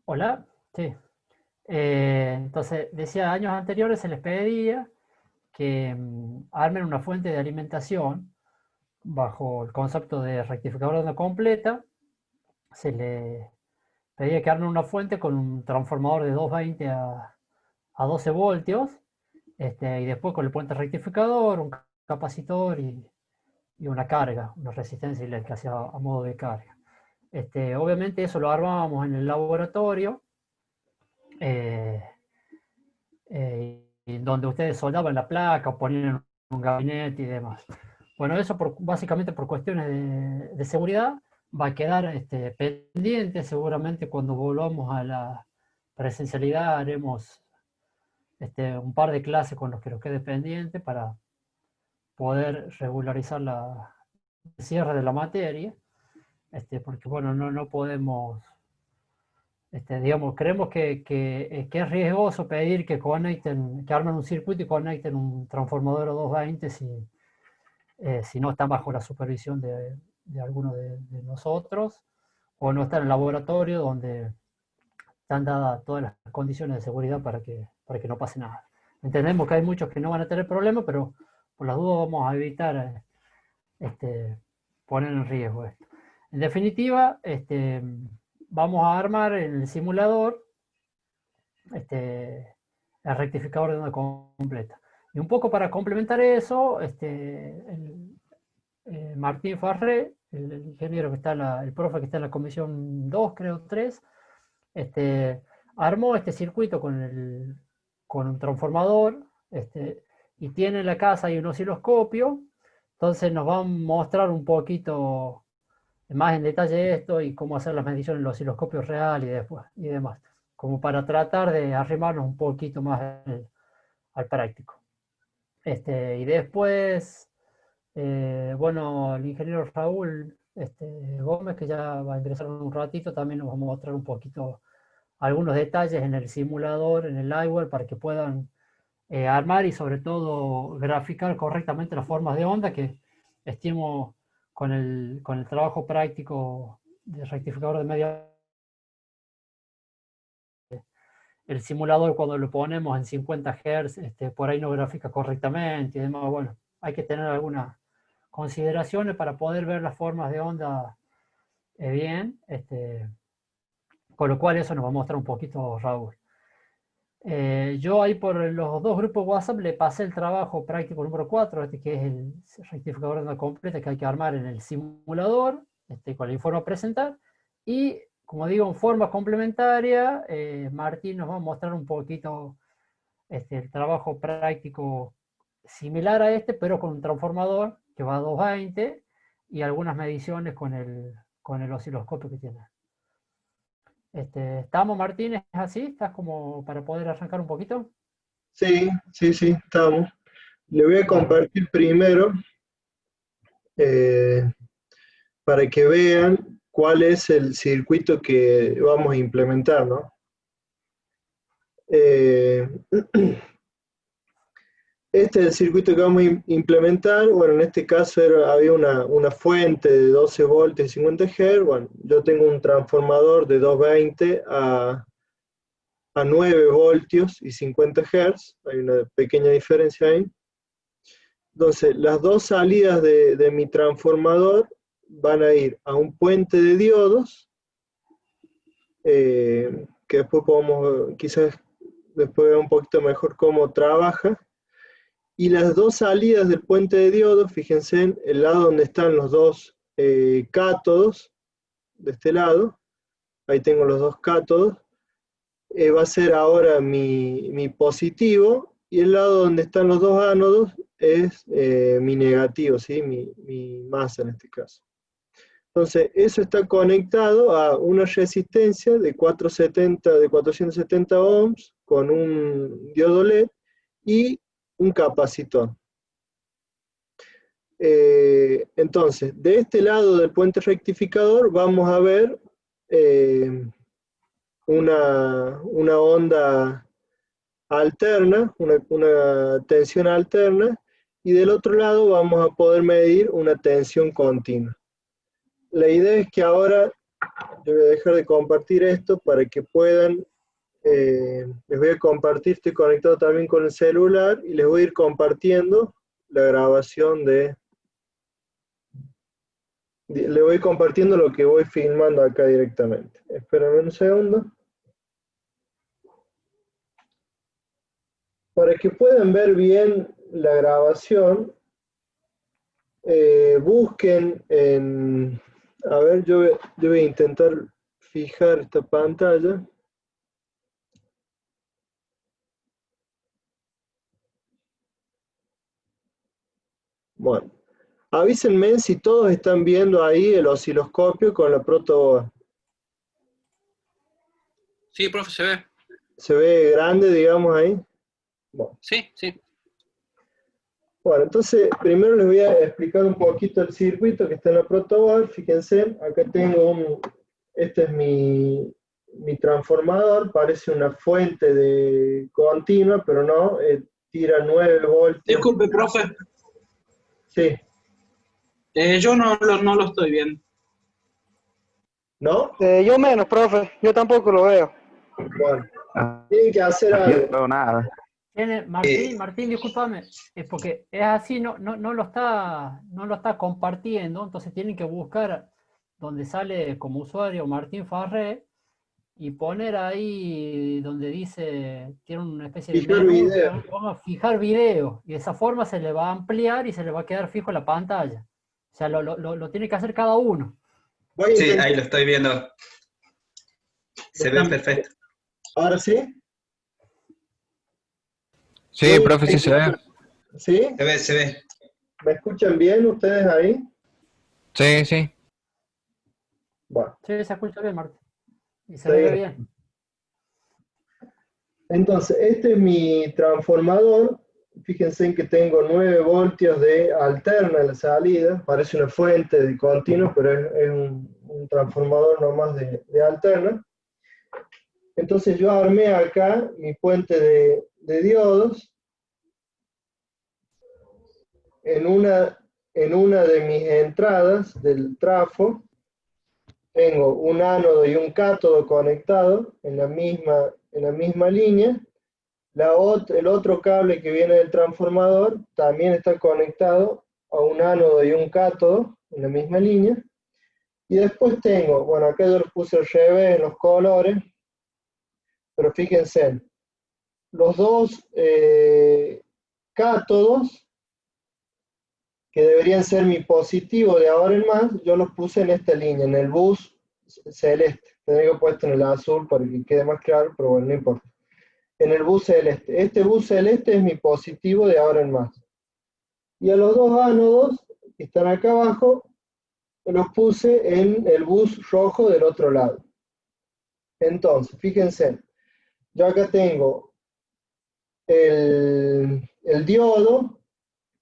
Hola, sí. Entonces, decía, años anteriores se les pedía que armen una fuente de alimentación bajo el concepto de rectificador de onda completa. Se le pedía que armen una fuente con un transformador de 220 a 12 voltios, y después con el puente rectificador, un capacitor y una carga, una resistencia eléctrica hacia a modo de carga. Obviamente eso lo armábamos en el laboratorio, eh, donde ustedes soldaban la placa o ponían un gabinete y demás. Bueno, eso básicamente por cuestiones de seguridad va a quedar pendiente. Seguramente cuando volvamos a la presencialidad haremos un par de clases con los que nos quede pendiente para poder regularizar el cierre de la materia, porque bueno, no podemos, digamos, creemos que es riesgoso pedir que conecten, que armen un circuito y conecten un transformador o 220 si no está bajo la supervisión de alguno de nosotros, o no está en el laboratorio donde están dadas todas las condiciones de seguridad para que no pase nada. Entendemos que hay muchos que no van a tener problemas, pero por las dudas vamos a evitar poner en riesgo esto. En definitiva, vamos a armar en el simulador el rectificador de onda completa. Y un poco para complementar eso, Martín Farré, el ingeniero que está, el profe que está en la comisión 2, creo 3, armó este circuito con un transformador, y tiene en la casa ahí un osciloscopio. Entonces nos va a mostrar un poquito más en detalle esto y cómo hacer las mediciones en el osciloscopio real y demás, como para tratar de arrimarnos un poquito más al práctico. Y después, bueno, el ingeniero Raúl Gómez, que ya va a ingresar en un ratito, también nos va a mostrar un poquito algunos detalles en el simulador, en el iWare, para que puedan armar y sobre todo graficar correctamente las formas de onda que estimo con el trabajo práctico de rectificador de media. El simulador cuando lo ponemos en 50 Hz, por ahí no grafica correctamente y demás. Bueno, hay que tener algunas consideraciones para poder ver las formas de onda bien, con lo cual eso nos va a mostrar un poquito Raúl. Yo ahí por los dos grupos WhatsApp le pasé el trabajo práctico número 4, que es el rectificador de onda completa que hay que armar en el simulador, con el informe a presentar. Y como digo, en forma complementaria, Martín nos va a mostrar un poquito el trabajo práctico similar a pero con un transformador que va a 220 y algunas mediciones con el osciloscopio que tiene. ¿Estamos, Martín? ¿Es así? ¿Estás como para poder arrancar un poquito? Sí, sí, sí, estamos. Le voy a Bárbaro. compartir primero eh, para que vean cuál es el circuito que vamos a implementar, ¿no? Eh, Este es el circuito que vamos a implementar. Bueno, en este caso había una fuente de 12 voltios y 50 Hz. Bueno, yo tengo un transformador de 220 a 9 voltios y 50 Hz. Hay una pequeña diferencia ahí. Entonces, las dos salidas de mi transformador van a ir a un puente de diodos, que después podemos, quizás después ver un poquito mejor cómo trabaja. Y las dos salidas del puente de diodos, fíjense en el lado donde están los dos cátodos, de este lado, ahí tengo los dos cátodos, va a ser ahora mi positivo, y el lado donde están los dos ánodos es mi negativo, ¿sí? mi masa en este caso. Entonces, eso está conectado a una resistencia de 470 ohms con un diodo LED y un capacitor. Entonces, de este lado del puente rectificador vamos a ver una onda alterna, una tensión alterna, y del otro lado vamos a poder medir una tensión continua. La idea es que ahora yo voy a dejar de compartir esto para que puedan, les voy a compartir, estoy conectado también con el celular y les voy a ir compartiendo la grabación le voy compartiendo lo que voy filmando acá directamente. Espérame un segundo. Para que puedan ver bien la grabación, busquen en... A ver, yo voy a intentar fijar esta pantalla. Bueno, avísenme si todos están viendo ahí el osciloscopio con la protoboard. Sí, profe, se ve. ¿Se ve grande, digamos, ahí? Bueno. Sí, sí. Bueno, entonces primero les voy a explicar un poquito el circuito que está en la protoboard. Fíjense, acá tengo este es mi transformador, parece una fuente de continua, pero no, tira 9 voltios. Disculpe, profe. Sí. Yo no lo estoy viendo. ¿No? Yo menos, profe. Yo tampoco lo veo. Bueno, tienen que hacer algo. No veo nada. Martín, discúlpame, es porque es así, no lo está compartiendo, entonces tienen que buscar donde sale como usuario Martín Farré y poner ahí donde dice, tiene una especie de Fijar menú, video. vamos a fijar video, y de esa forma se le va a ampliar y se le va a quedar fijo en la pantalla. O sea, lo tiene que hacer cada uno. Voy a Sí, intentar- ahí lo estoy viendo. Se ve perfecto. ¿Ahora sí? Sí, profe, sí se ve. ¿Sí? Se ve. ¿Me escuchan bien ustedes ahí? Sí, sí. Bueno, Sí, se escucha bien, Martín. Y se Sí. ve bien. entonces este es mi transformador. Fíjense en que tengo 9 voltios de alterna en la salida. Parece una fuente de continuo, pero es un transformador nomás de alterna. Entonces yo armé acá mi puente de diodos. En una de mis entradas del trafo tengo un ánodo y un cátodo conectados en la misma línea. El otro cable que viene del transformador también está conectado a un ánodo y un cátodo en la misma línea. Y después tengo, bueno, acá yo les puse el revés en los colores, pero fíjense, los dos cátodos, que deberían ser mi positivo de ahora en más, yo los puse en esta línea, en el bus celeste. Tengo que puesto en el azul para que quede más claro, pero bueno, no importa. En el bus celeste. Este bus celeste es mi positivo de ahora en más. Y a los dos ánodos que están acá abajo, los puse en el bus rojo del otro lado. Entonces, fíjense, yo acá tengo el diodo,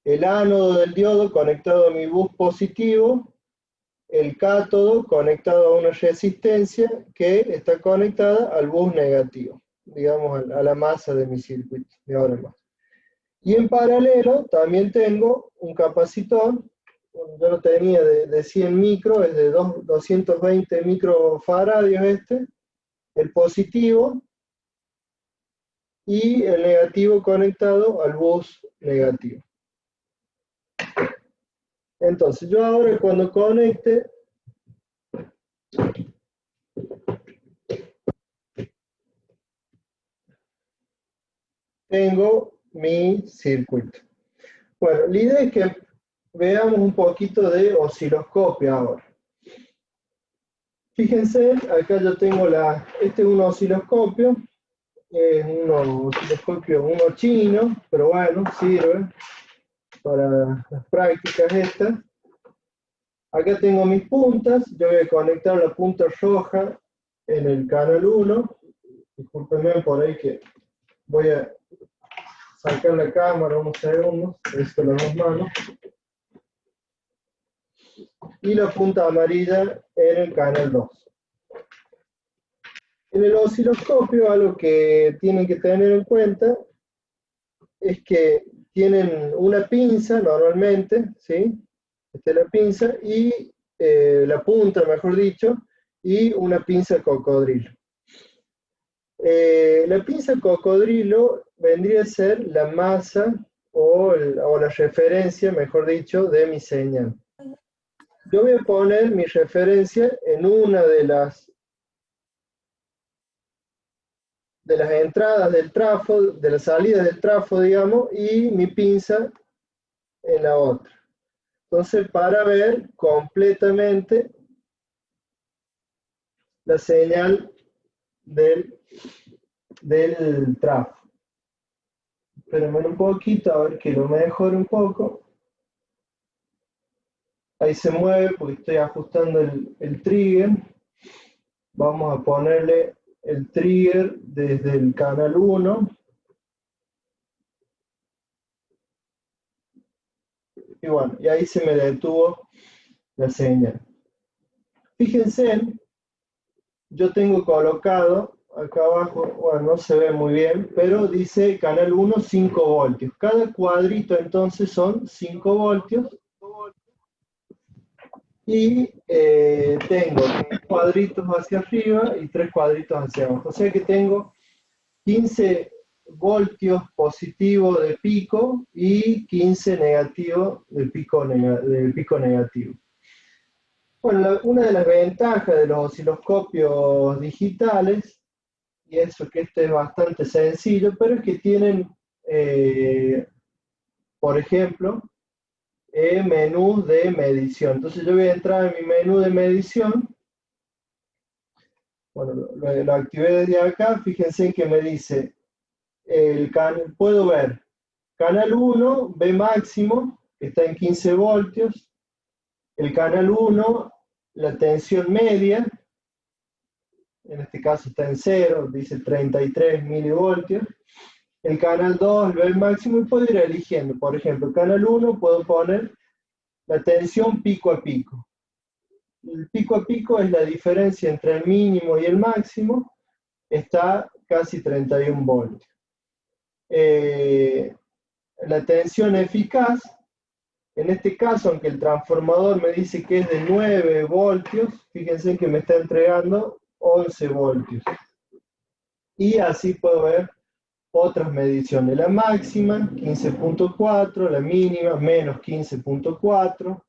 el ánodo del diodo conectado a mi bus positivo, el cátodo conectado a una resistencia que está conectada al bus negativo, digamos a la masa de mi circuito, de ahora en más. Y en paralelo también tengo un capacitor, yo lo tenía de 100 micro, es de 220 microfaradios el positivo, y el negativo conectado al bus negativo. Entonces yo ahora cuando conecte, tengo mi circuito. Bueno, la idea es que veamos un poquito de osciloscopio ahora. Fíjense, acá yo tengo este es un osciloscopio, es un osciloscopio chino, pero bueno, sirve para las prácticas estas. Acá tengo mis puntas, yo voy a conectar la punta roja en el canal 1. Discúlpenme por ahí que voy a sacar la cámara unos segundos, esto las dos manos. Y la punta amarilla en el canal 2. En el osciloscopio, algo que tienen que tener en cuenta es que tienen una pinza normalmente, ¿sí? Esta es la pinza y la punta, mejor dicho, y una pinza cocodrilo. La pinza cocodrilo vendría a ser la masa o la referencia, mejor dicho, de mi señal. Yo voy a poner mi referencia en una de las entradas del trafo, de las salidas del trafo, digamos, y mi pinza en la otra. Entonces, para ver completamente la señal del trafo. Espérenme un poquito, a ver que lo mejore un poco. Ahí se mueve porque estoy ajustando el trigger. Vamos a ponerle el trigger desde el canal 1. Y bueno, y ahí se me detuvo la señal. Fíjense, yo tengo colocado acá abajo, bueno, no se ve muy bien, pero dice canal 1, 5 voltios. Cada cuadrito entonces son 5 voltios. Y tengo 3 cuadritos hacia arriba y 3 cuadritos hacia abajo. O sea que tengo 15 voltios positivos de pico y 15 negativos del pico negativo. Bueno, una de las ventajas de los osciloscopios digitales, y eso que este es bastante sencillo, pero es que tienen, por ejemplo, menú de medición. Entonces yo voy a entrar en mi menú de medición. Bueno, lo activé desde acá. Fíjense que me dice, puedo ver canal 1, B máximo, que está en 15 voltios. El canal 1, la tensión media, en este caso está en 0, dice 33 milivoltios. El canal 2, el B máximo, y puedo ir eligiendo. Por ejemplo, el canal 1 puedo poner la tensión pico a pico. El pico a pico es la diferencia entre el mínimo y el máximo, está casi 31 voltios. La tensión eficaz, en este caso, aunque el transformador me dice que es de 9 voltios, fíjense que me está entregando 11 voltios. Y así puedo ver otras mediciones. La máxima, 15.4, la mínima, menos 15.4.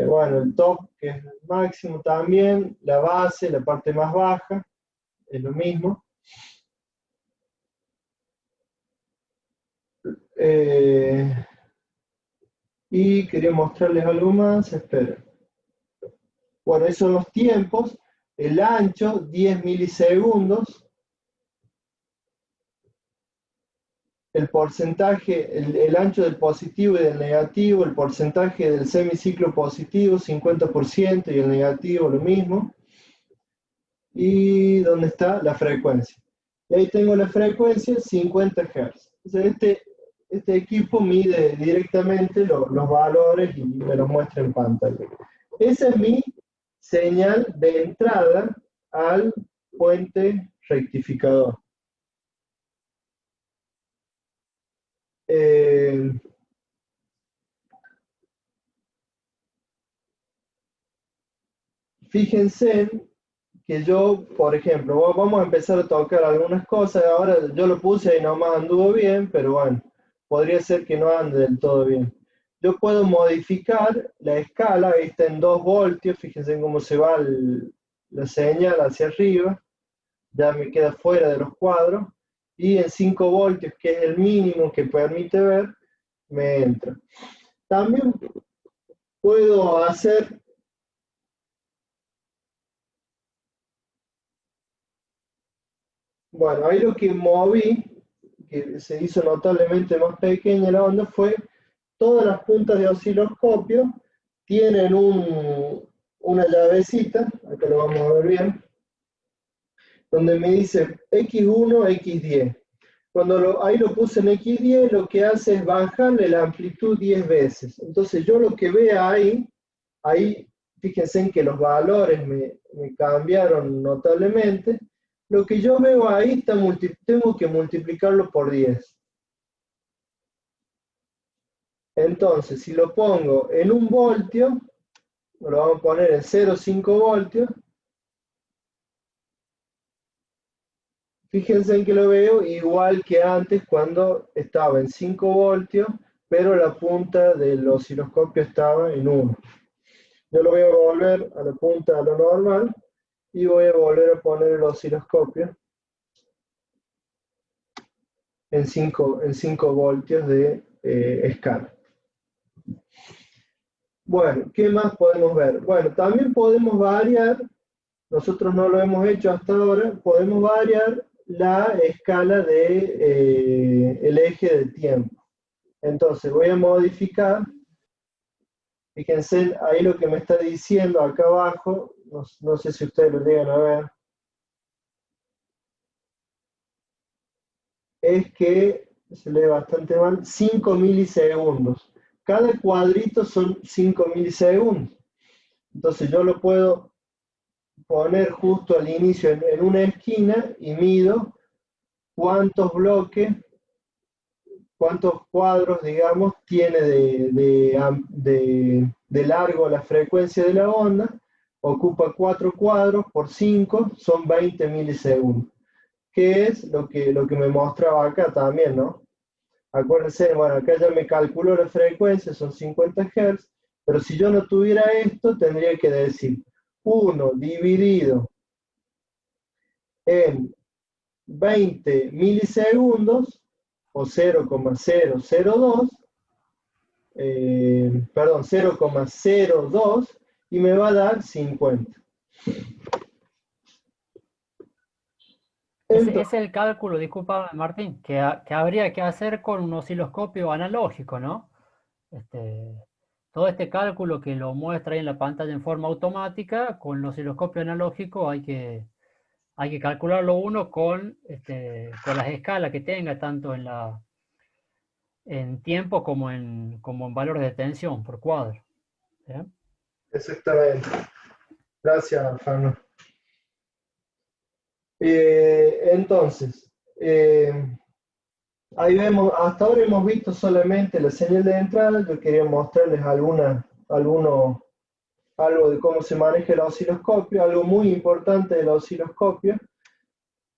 Bueno, el top, que es el máximo también, la base, la parte más baja, es lo mismo. Y quería mostrarles algo más, esperen. Bueno, esos son los tiempos, el ancho, 10 milisegundos, el porcentaje, el ancho del positivo y del negativo, el porcentaje del semiciclo positivo, 50%, y el negativo lo mismo. Y ¿dónde está? La frecuencia. Y ahí tengo la frecuencia, 50 Hz. Entonces este equipo mide directamente los valores y me los muestra en pantalla. Esa es mi señal de entrada al puente rectificador. Fíjense que yo, por ejemplo, vamos a empezar a tocar algunas cosas. Ahora yo lo puse y nomás anduvo bien, pero bueno, podría ser que no ande del todo bien. Yo puedo modificar la escala, ahí está en 2 voltios, fíjense cómo se va la señal hacia arriba, ya me queda fuera de los cuadros, y en 5 voltios, que es el mínimo que permite ver, me entra. También puedo hacer bueno, ahí lo que moví, que se hizo notablemente más pequeña la onda, fue todas las puntas de osciloscopio tienen una llavecita, acá lo vamos a ver bien, donde me dice X1, X10. Cuando ahí lo puse en X10, lo que hace es bajarle la amplitud 10 veces. Entonces yo lo que vea ahí fíjense en que los valores me cambiaron notablemente. Lo que yo veo ahí tengo que multiplicarlo por 10. Entonces, si lo pongo en 1 voltio, lo vamos a poner en 0,5 voltios. Fíjense en que lo veo igual que antes cuando estaba en 5 voltios, pero la punta del osciloscopio estaba en 1. Yo lo voy a volver a la punta a lo normal y voy a volver a poner el osciloscopio en 5 voltios de escala. Bueno, ¿qué más podemos ver? Bueno, también podemos variar, nosotros no lo hemos hecho hasta ahora, podemos variar la escala de, el eje de tiempo. Entonces voy a modificar, fíjense ahí lo que me está diciendo acá abajo, no sé si ustedes lo llegan a ver, es que, se lee bastante mal, 5 milisegundos. Cada cuadrito son 5 milisegundos. Entonces yo lo puedo poner justo al inicio en una esquina y mido cuántos bloques, cuántos cuadros, digamos, tiene de largo la frecuencia de la onda. Ocupa 4 cuadros por 5, son 20 milisegundos. Que es lo que me mostraba acá también, ¿no? Acuérdense, bueno, acá ya me calculó la frecuencia, son 50 Hz, pero si yo no tuviera esto, tendría que decir 1 dividido en 20 milisegundos, o 0,002, perdón, 0,02, y me va a dar 50. Ese es el cálculo, disculpa Martín, que habría que hacer con un osciloscopio analógico, ¿no? Todo este cálculo que lo muestra ahí en la pantalla en forma automática, con el osciloscopio analógico hay que calcularlo uno con las escalas que tenga, tanto en tiempo como en valores de tensión por cuadro. ¿Sí? Exactamente. Gracias, Fernando. Entonces, ahí vemos, hasta ahora hemos visto solamente la señal de entrada. Yo quería mostrarles algo de cómo se maneja el osciloscopio, algo muy importante del osciloscopio.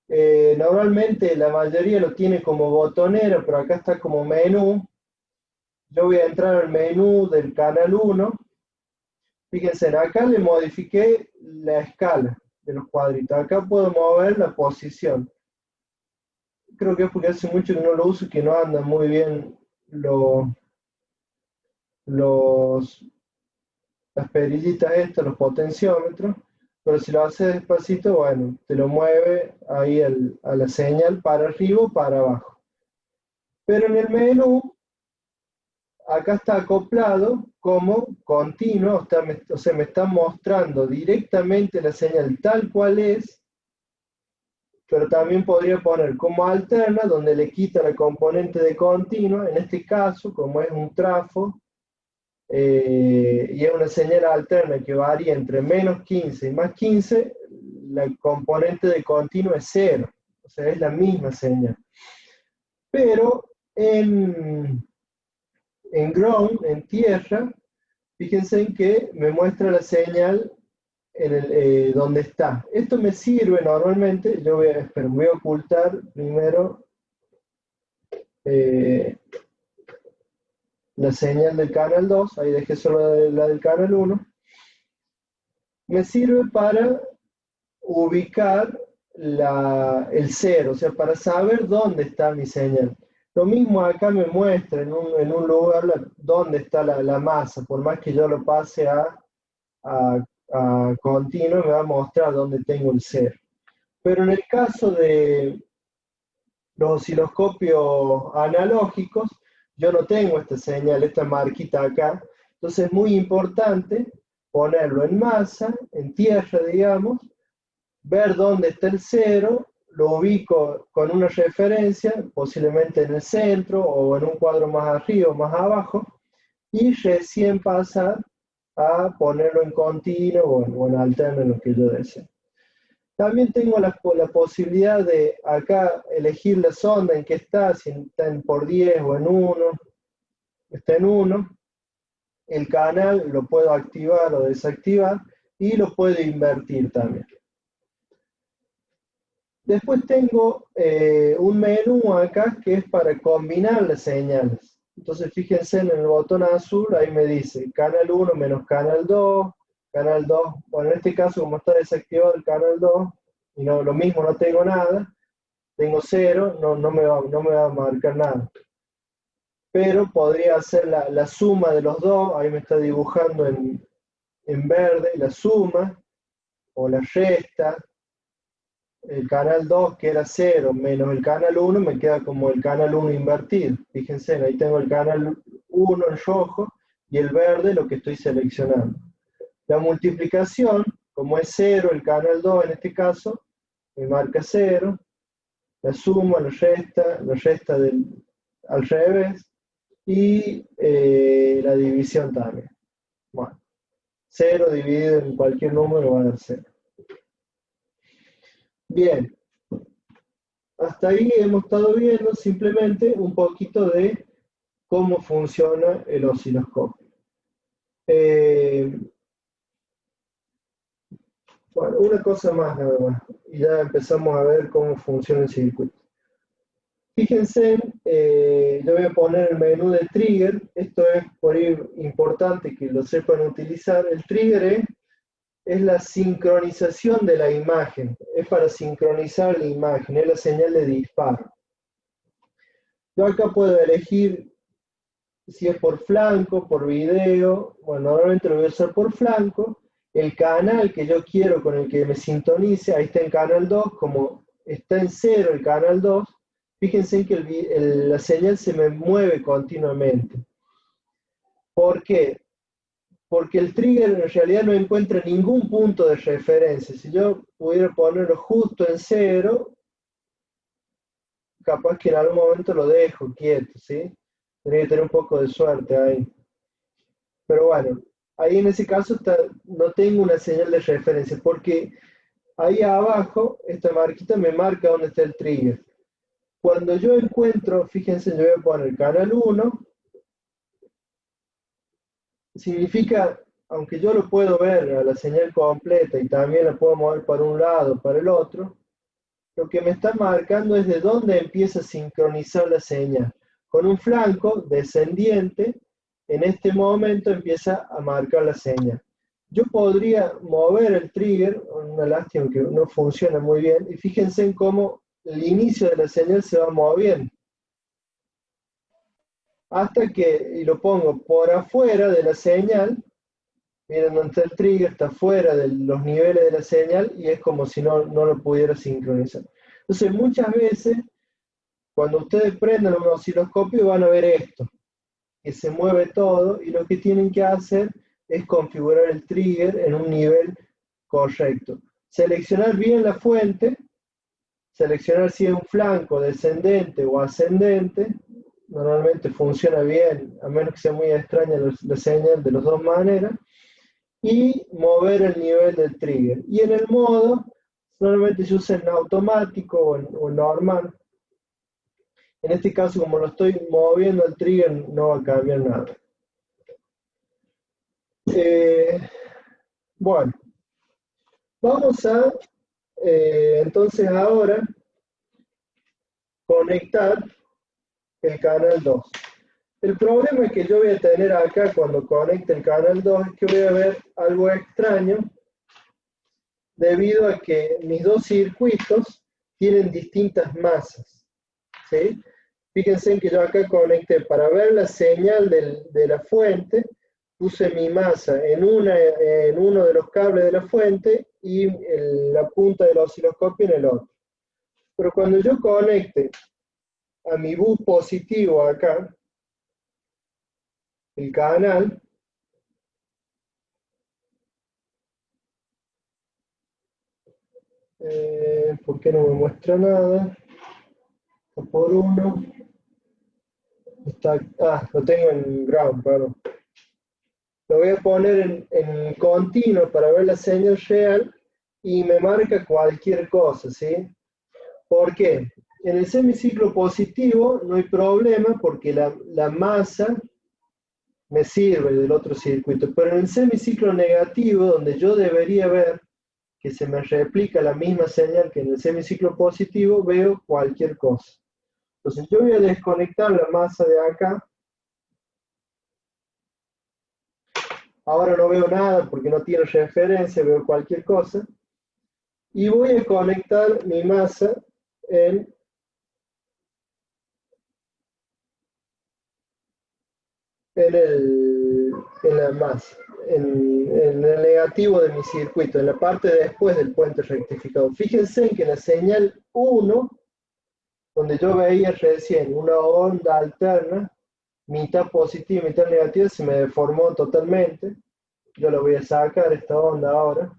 Normalmente la mayoría lo tiene como botonera, pero acá está como menú. Yo voy a entrar al menú del canal 1. Fíjense, acá le modifiqué la escala de los cuadritos. Acá puedo mover la posición. Creo que es porque hace mucho que no lo uso y que no andan muy bien las perillitas estas, los potenciómetros. Pero si lo haces despacito, bueno, te lo mueve ahí a la señal para arriba o para abajo. Pero en el menú, acá está acoplado como continuo, o sea, me está mostrando directamente la señal tal cual es, pero también podría poner como alterna, donde le quita la componente de continuo. En este caso, como es un trafo, y es una señal alterna que varía entre menos 15 y más 15, la componente de continuo es 0, o sea, es la misma señal. Pero en ground, en tierra, fíjense en que me muestra la señal en donde está. Esto me sirve normalmente, yo voy a ocultar primero la señal del canal 2, ahí dejé solo la del canal 1. Me sirve para ubicar el 0, o sea, para saber dónde está mi señal. Lo mismo acá me muestra en un lugar dónde está la masa, por más que yo lo pase a continuo, me va a mostrar dónde tengo el 0. Pero en el caso de los osciloscopios analógicos, yo no tengo esta señal, esta marquita acá. Entonces es muy importante ponerlo en masa, en tierra, digamos, ver dónde está el 0, lo ubico con una referencia, posiblemente en el centro o en un cuadro más arriba o más abajo, y recién pasar a ponerlo en continuo o en alterno, en lo que yo deseo. También tengo la posibilidad de acá elegir la sonda en que está, si está en por 10 o en 1, está en 1. el canal lo puedo activar o desactivar y lo puedo invertir también. Después tengo un menú acá que es para combinar las señales. Entonces fíjense en el botón azul, ahí me dice canal 1 menos canal 2, canal 2. Bueno, en este caso como está desactivado el canal 2, y no, lo mismo no tengo nada, tengo 0, no me va a marcar nada. Pero podría hacer la suma de los dos, ahí me está dibujando en verde la suma o la resta. El canal 2 que era 0 menos el canal 1 me queda como el canal 1 invertido. Fíjense, ahí tengo el canal 1 en rojo y el verde lo que estoy seleccionando. La multiplicación, como es 0 el canal 2 en este caso, me marca 0. La suma, la resta al revés. Y la división también. Bueno, 0 dividido en cualquier número va a dar 0. Bien, hasta ahí hemos estado viendo simplemente un poquito de cómo funciona el osciloscopio. Bueno, una cosa más nada más, y ya empezamos a ver cómo funciona el circuito. Fíjense, yo voy a poner el menú de trigger. Esto es por ahí importante que lo sepan utilizar. El trigger es la sincronización de la imagen, es para sincronizar la imagen, es la señal de disparo. Yo acá puedo elegir si es por flanco, por video. Bueno, normalmente lo voy a usar por flanco. El canal que yo quiero con el que me sintonice, ahí está el canal 2, como está en 0 el canal 2, fíjense que la señal se me mueve continuamente. ¿Por qué? Porque el trigger en realidad no encuentra ningún punto de referencia. Si yo pudiera ponerlo justo en 0, capaz que en algún momento lo dejo quieto, ¿sí? Tendría que tener un poco de suerte ahí. Pero bueno, ahí en ese caso no tengo una señal de referencia, porque ahí abajo, esta marquita me marca dónde está el trigger. Cuando yo encuentro, fíjense, yo voy a poner canal 1, significa, aunque yo lo puedo ver a la señal completa y también la puedo mover para un lado o para el otro, lo que me está marcando es de dónde empieza a sincronizar la señal. Con un flanco descendiente, en este momento empieza a marcar la señal. Yo podría mover el trigger, una lástima que no funciona muy bien, y fíjense en cómo el inicio de la señal se va moviendo. Hasta que, y lo pongo por afuera de la señal, miren donde está el trigger, está fuera de los niveles de la señal y es como si no lo pudiera sincronizar. Entonces muchas veces, cuando ustedes prendan un osciloscopio van a ver esto, que se mueve todo y lo que tienen que hacer es configurar el trigger en un nivel correcto. Seleccionar bien la fuente, seleccionar si es un flanco descendente o ascendente. Normalmente funciona bien, a menos que sea muy extraña la señal de las dos maneras, y mover el nivel del trigger. Y en el modo, normalmente se usa en automático o en normal. En este caso, como lo estoy moviendo el trigger, no va a cambiar nada. Bueno, vamos a, entonces ahora, conectar el canal 2. El problema que yo voy a tener acá cuando conecte el canal 2 es que voy a ver algo extraño debido a que mis dos circuitos tienen distintas masas, ¿sí? Fíjense en que yo acá conecté para ver la señal de la fuente, puse mi masa en uno de los cables de la fuente y la punta del osciloscopio en el otro. Pero cuando yo conecte a mi bus positivo acá, el canal, ¿por qué no me muestra nada? Está por 1. Lo tengo en ground, perdón. Lo voy a poner en continuo para ver la señal real y me marca cualquier cosa, ¿sí? ¿Por qué? En el semiciclo positivo no hay problema porque la masa me sirve del otro circuito. Pero en el semiciclo negativo, donde yo debería ver que se me replica la misma señal que en el semiciclo positivo, veo cualquier cosa. Entonces yo voy a desconectar la masa de acá. Ahora no veo nada porque no tiene referencia, veo cualquier cosa. Y voy a conectar mi masa en la masa, en el negativo de mi circuito, en la parte después del puente rectificador. Fíjense en que la señal 1, donde yo veía recién una onda alterna, mitad positiva y mitad negativa, se me deformó totalmente. Yo lo voy a sacar esta onda ahora,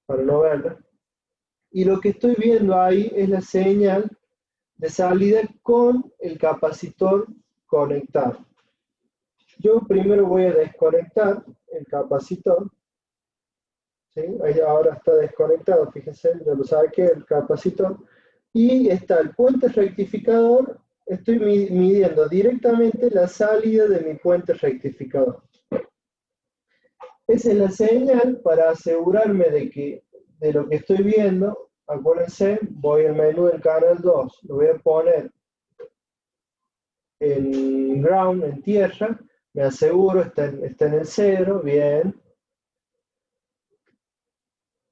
para no verla. Y lo que estoy viendo ahí es la señal de salida con el capacitor conectado. Yo primero voy a desconectar el capacitor. ¿Sí? Ahí ahora está desconectado, fíjense, ya lo saqué el capacitor. Y está el puente rectificador, estoy midiendo directamente la salida de mi puente rectificador. Esa es la señal para asegurarme de lo que estoy viendo. Acuérdense, voy al menú del canal 2, lo voy a poner en ground, en tierra, me aseguro, está en el 0, bien.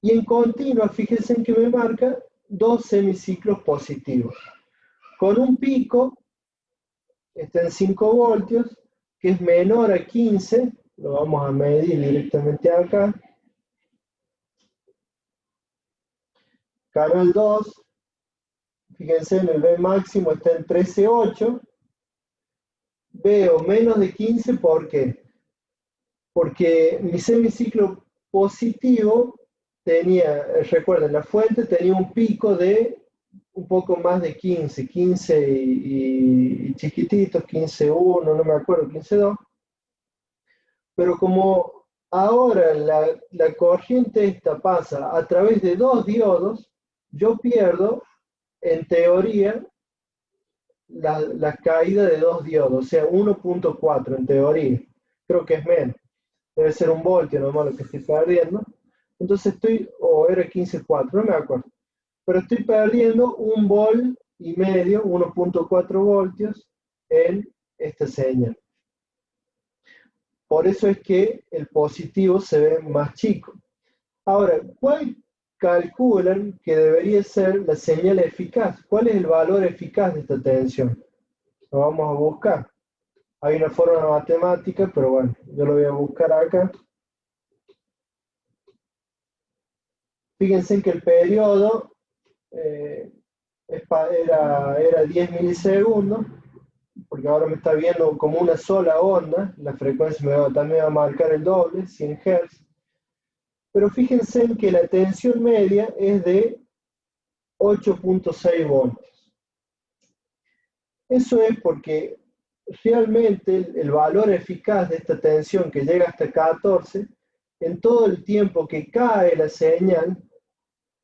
Y en continua, fíjense en que me marca 2 semiciclos positivos. Con un pico, está en 5 voltios, que es menor a 15, lo vamos a medir directamente acá. Canal 2, fíjense en el B máximo está en 13.8. Veo menos de 15, ¿por qué? Porque mi semiciclo positivo tenía, recuerden, la fuente tenía un pico de un poco más de 15, 15 y chiquititos, 15.1, no me acuerdo, 15.2. Pero como ahora la corriente esta pasa a través de 2 diodos, yo pierdo, en teoría, la caída de 2 diodos, o sea, 1.4 en teoría. Creo que es menos. Debe ser 1 voltio nomás lo que estoy perdiendo. Entonces o era 15.4, no me acuerdo. Pero estoy perdiendo 1,5 volt, 1.4 voltios en esta señal. Por eso es que el positivo se ve más chico. Ahora, ¿cuál calculan que debería ser la señal eficaz? ¿Cuál es el valor eficaz de esta tensión? Lo vamos a buscar. Hay una forma matemática, pero bueno, yo lo voy a buscar acá. Fíjense que el periodo era 10 milisegundos, porque ahora me está viendo como una sola onda, la frecuencia también va a marcar el doble, 100 Hz. Pero fíjense en que la tensión media es de 8.6 voltios. Eso es porque realmente el valor eficaz de esta tensión, que llega hasta 14, en todo el tiempo que cae la señal,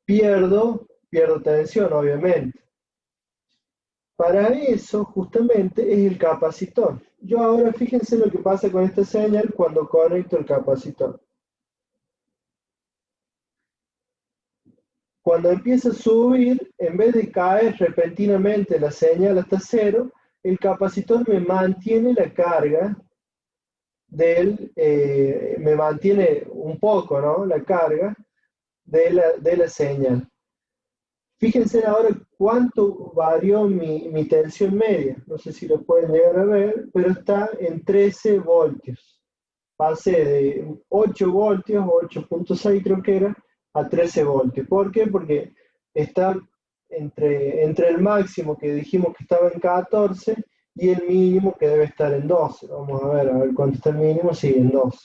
pierdo tensión, obviamente. Para eso, justamente, es el capacitor. Yo ahora, fíjense lo que pasa con esta señal cuando conecto el capacitor. Cuando empieza a subir, en vez de caer repentinamente la señal hasta 0, el capacitor me mantiene la carga me mantiene un poco, ¿no? La carga de la señal. Fíjense ahora cuánto varió mi tensión media. No sé si lo pueden llegar a ver, pero está en 13 voltios. Pasé de 8 voltios, 8.6 creo que era, a 13 voltios. ¿Por qué? Porque está entre el máximo que dijimos que estaba en 14 y el mínimo que debe estar en 12. Vamos a ver cuánto está el mínimo. Sí, en 12.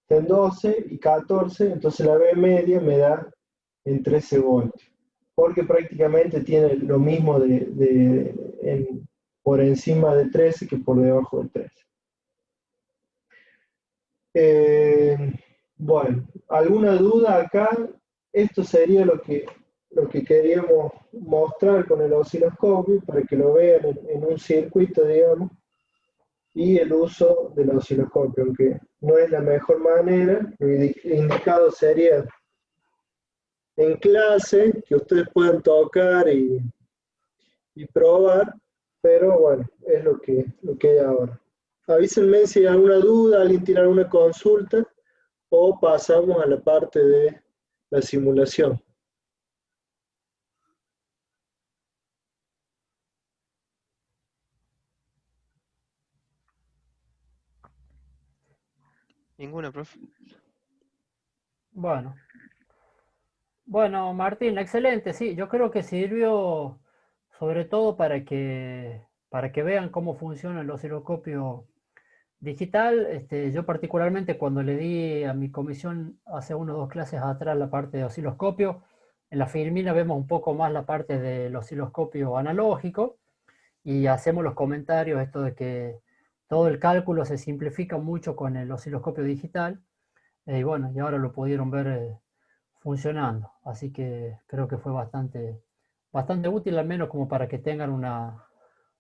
Está en 12 y 14, entonces la B media me da en 13 voltios. Porque prácticamente tiene lo mismo por encima de 13 que por debajo de 13. Bueno, ¿alguna duda acá? Esto sería lo que queríamos mostrar con el osciloscopio para que lo vean en un circuito, digamos. y el uso del osciloscopio, aunque no es la mejor manera. Lo indicado sería en clase, que ustedes puedan tocar y probar, pero bueno, es lo que hay ahora. Avísenme si hay alguna duda, alguien tiene alguna consulta, o pasamos a la parte de la simulación. Ninguna, profe. Bueno, bueno, Martín, excelente, sí, yo creo que sirvió sobre todo para que vean cómo funciona el osciloscopio digital. Yo particularmente cuando le di a mi comisión hace 1 o 2 clases atrás la parte de osciloscopio, en la Filmina vemos un poco más la parte del osciloscopio analógico y hacemos los comentarios, esto de que todo el cálculo se simplifica mucho con el osciloscopio digital, y bueno, y ahora lo pudieron ver funcionando, así que creo que fue bastante útil, al menos como para que tengan una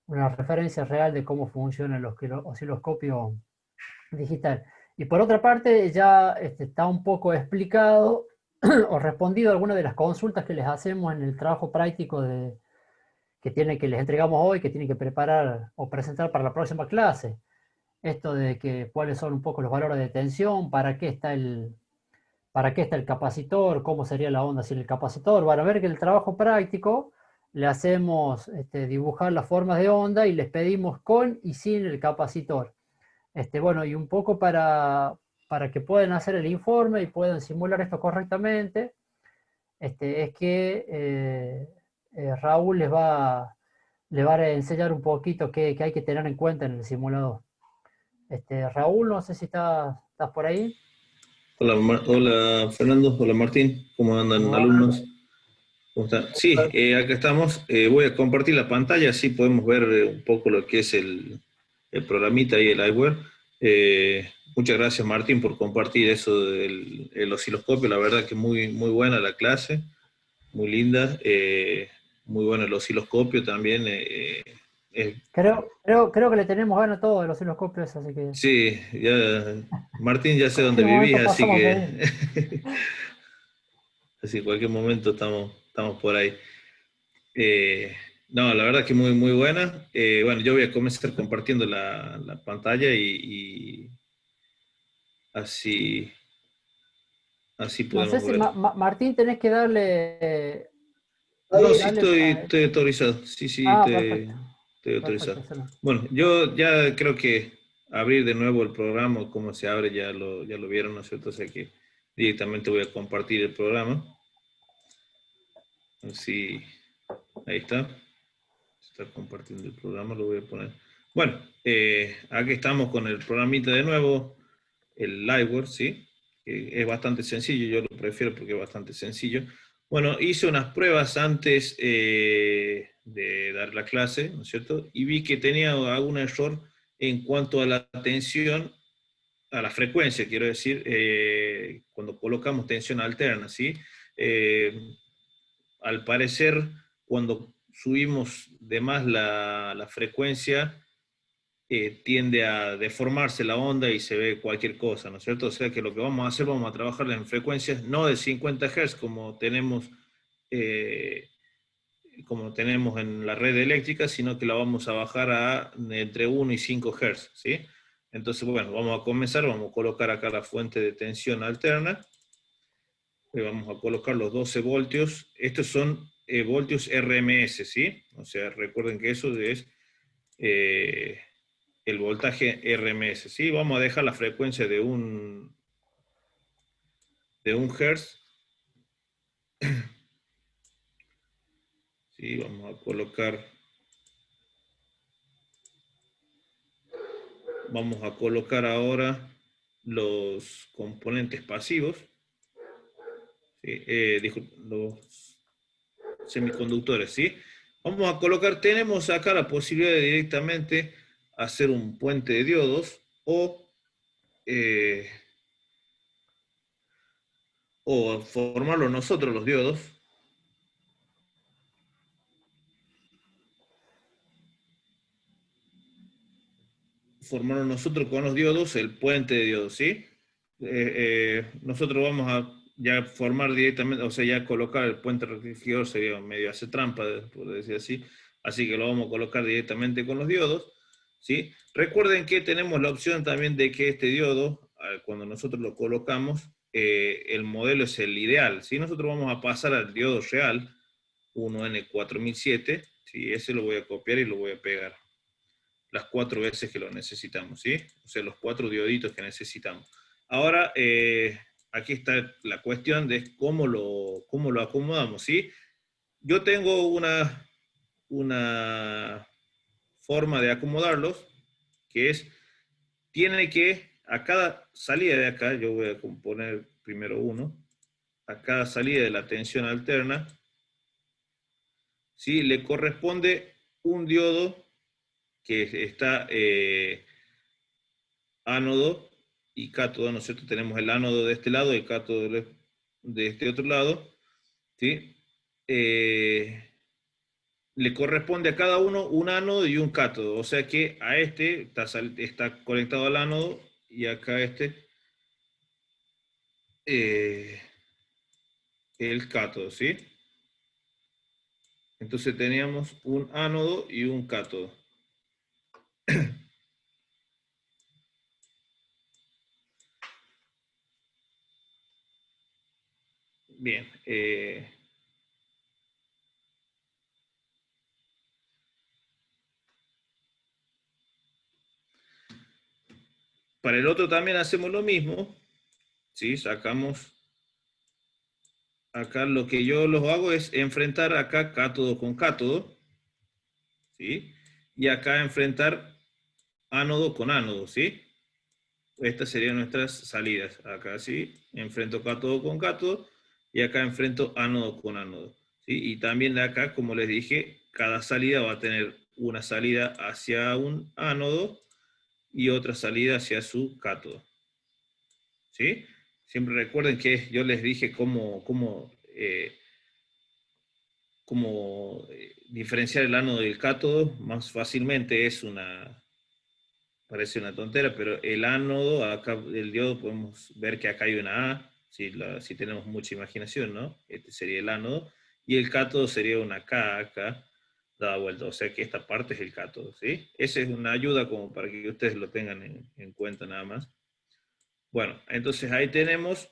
referencia real de cómo funciona el osciloscopio digital. Y por otra parte, ya está un poco explicado o respondido a algunas de las consultas que les hacemos en el trabajo práctico que les entregamos hoy, que tienen que preparar o presentar para la próxima clase. Esto de que cuáles son un poco los valores de tensión, para qué está el capacitor, cómo sería la onda sin el capacitor. Van a ver que en el trabajo práctico le hacemos dibujar las formas de onda y les pedimos con y sin el capacitor. Bueno, y un poco para que puedan hacer el informe y puedan simular esto correctamente, es que Raúl les va a enseñar un poquito qué hay que tener en cuenta en el simulador. Raúl, no sé si estás por ahí. Hola, hola Fernando, hola Martín, ¿cómo andan ¿Cómo va? alumnos? ¿Cómo están? Sí, acá estamos. Voy a compartir la pantalla, así podemos ver un poco lo que es el programita y el iWare. Muchas gracias Martín por compartir eso del el osciloscopio, la verdad que muy buena la clase, muy linda, muy bueno el osciloscopio también. Creo que le tenemos ganas a todos de los osciloscopios, así que en Sí, ya, Martín ya sé dónde cualquier vivís, momento así pasamos a que pedir. así en cualquier momento estamos por ahí. No, la verdad que muy buena. Bueno, yo voy a comenzar compartiendo la pantalla y así, así No sé podemos si ver. Martín tenés que darle, No, sí darle estoy autorizado. Sí, perfecto, estoy perfecto, autorizado. excelente. Bueno, yo ya creo que abrir de nuevo el programa, cómo se abre, ya lo vieron, ¿no es cierto? O sea que directamente voy a compartir el programa. Así, ahí está. Está compartiendo el programa, lo voy a poner. Bueno, aquí estamos con el programita de nuevo, el Liveware, ¿sí? Es bastante sencillo, yo lo prefiero porque es bastante sencillo. Bueno, hice unas pruebas antes de dar la clase, ¿no es cierto? Y vi que tenía algún error en cuanto a la tensión, a la frecuencia, quiero decir, cuando colocamos tensión alterna, ¿sí? Al parecer, cuando subimos de más la frecuencia, tiende a deformarse la onda y se ve cualquier cosa, ¿no es cierto? O sea que lo que vamos a hacer, vamos a trabajar en frecuencias no de 50 Hz eh, como tenemos en la red eléctrica, sino que la vamos a bajar a entre 1 y 5 Hz, ¿sí? Entonces, bueno, vamos a comenzar, vamos a colocar acá la fuente de tensión alterna, y vamos a colocar los 12 voltios, estos son voltios RMS, ¿sí? O sea, recuerden que eso es el voltaje RMS, ¿sí? Vamos a dejar la frecuencia de un Hertz, ¿sí? Vamos a colocar ahora los componentes pasivos, ¿sí? Los semiconductores, ¿sí? Vamos a colocar, tenemos acá la posibilidad de directamente hacer un puente de diodos eh, o formarlo nosotros los diodos. formarnos nosotros con los diodos el puente de diodos, ¿sí? Nosotros vamos a ya formar directamente, o sea, ya colocar el puente rectificador sería medio hace trampa, por decir así que lo vamos a colocar directamente con los diodos, ¿sí? Recuerden que tenemos la opción también de que este diodo, cuando nosotros lo colocamos, el modelo es el ideal, ¿sí? Nosotros vamos a pasar al diodo real, 1N4007, ¿sí? Ese lo voy a copiar y lo voy a pegar las 4 veces que lo necesitamos, ¿sí? O sea, los 4 dioditos que necesitamos. Ahora, aquí está la cuestión de cómo lo acomodamos, ¿sí? Yo tengo una forma de acomodarlos, que es, tiene que, a cada salida de acá, yo voy a poner primero 1, a cada salida de la tensión alterna, ¿sí? Le corresponde un diodo que está ánodo y cátodo, ¿no es cierto? Tenemos el ánodo de este lado y el cátodo de este otro lado, ¿sí? Le corresponde a cada uno un ánodo y un cátodo, o sea que a este está conectado al ánodo y acá el cátodo, ¿sí? Entonces teníamos un ánodo y un cátodo. Bien. Para el otro también hacemos lo mismo, ¿sí? Sacamos, acá lo que yo los hago es enfrentar acá cátodo con cátodo, ¿sí? Y acá enfrentar ánodo con ánodo, ¿sí? Estas serían nuestras salidas. Acá sí, enfrento cátodo con cátodo y acá enfrento ánodo con ánodo, ¿sí? Y también de acá, como les dije, cada salida va a tener una salida hacia un ánodo y otra salida hacia su cátodo, ¿sí? Siempre recuerden que yo les dije cómo diferenciar el ánodo y el cátodo más fácilmente. Parece una tontera, pero el ánodo, acá el diodo podemos ver que acá hay una A, si tenemos mucha imaginación, ¿no? Este sería el ánodo, y el cátodo sería una K acá, dada vuelta, o sea que esta parte es el cátodo, ¿sí? Esa es una ayuda como para que ustedes lo tengan en cuenta nada más. Bueno, entonces ahí tenemos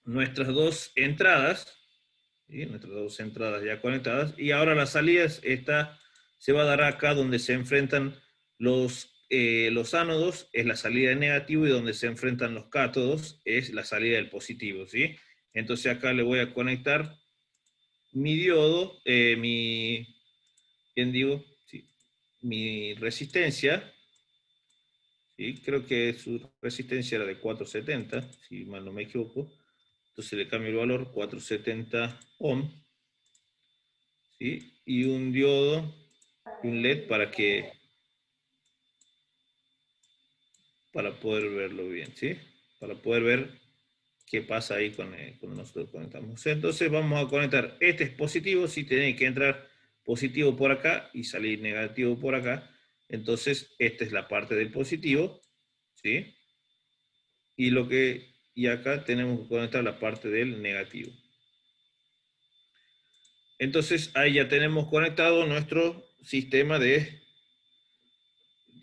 nuestras dos entradas, ¿sí? Nuestras dos entradas ya conectadas, y ahora las salidas, esta se va a dar acá donde se enfrentan los ánodos, es la salida del negativo, y donde se enfrentan los cátodos es la salida del positivo, ¿sí? Entonces acá le voy a conectar mi diodo, ¿quién digo? Sí, mi resistencia, ¿sí? Creo que su resistencia era de 470, si mal no me equivoco. Entonces le cambio el valor, 470 ohm, ¿sí? Y un diodo y un LED para poder verlo bien, ¿sí? Para poder ver qué pasa ahí cuando nosotros conectamos. Entonces vamos a conectar, este es positivo, sí tiene que entrar positivo por acá y salir negativo por acá. Entonces esta es la parte del positivo, ¿sí? Y acá tenemos que conectar la parte del negativo. Entonces ahí ya tenemos conectado nuestro sistema de...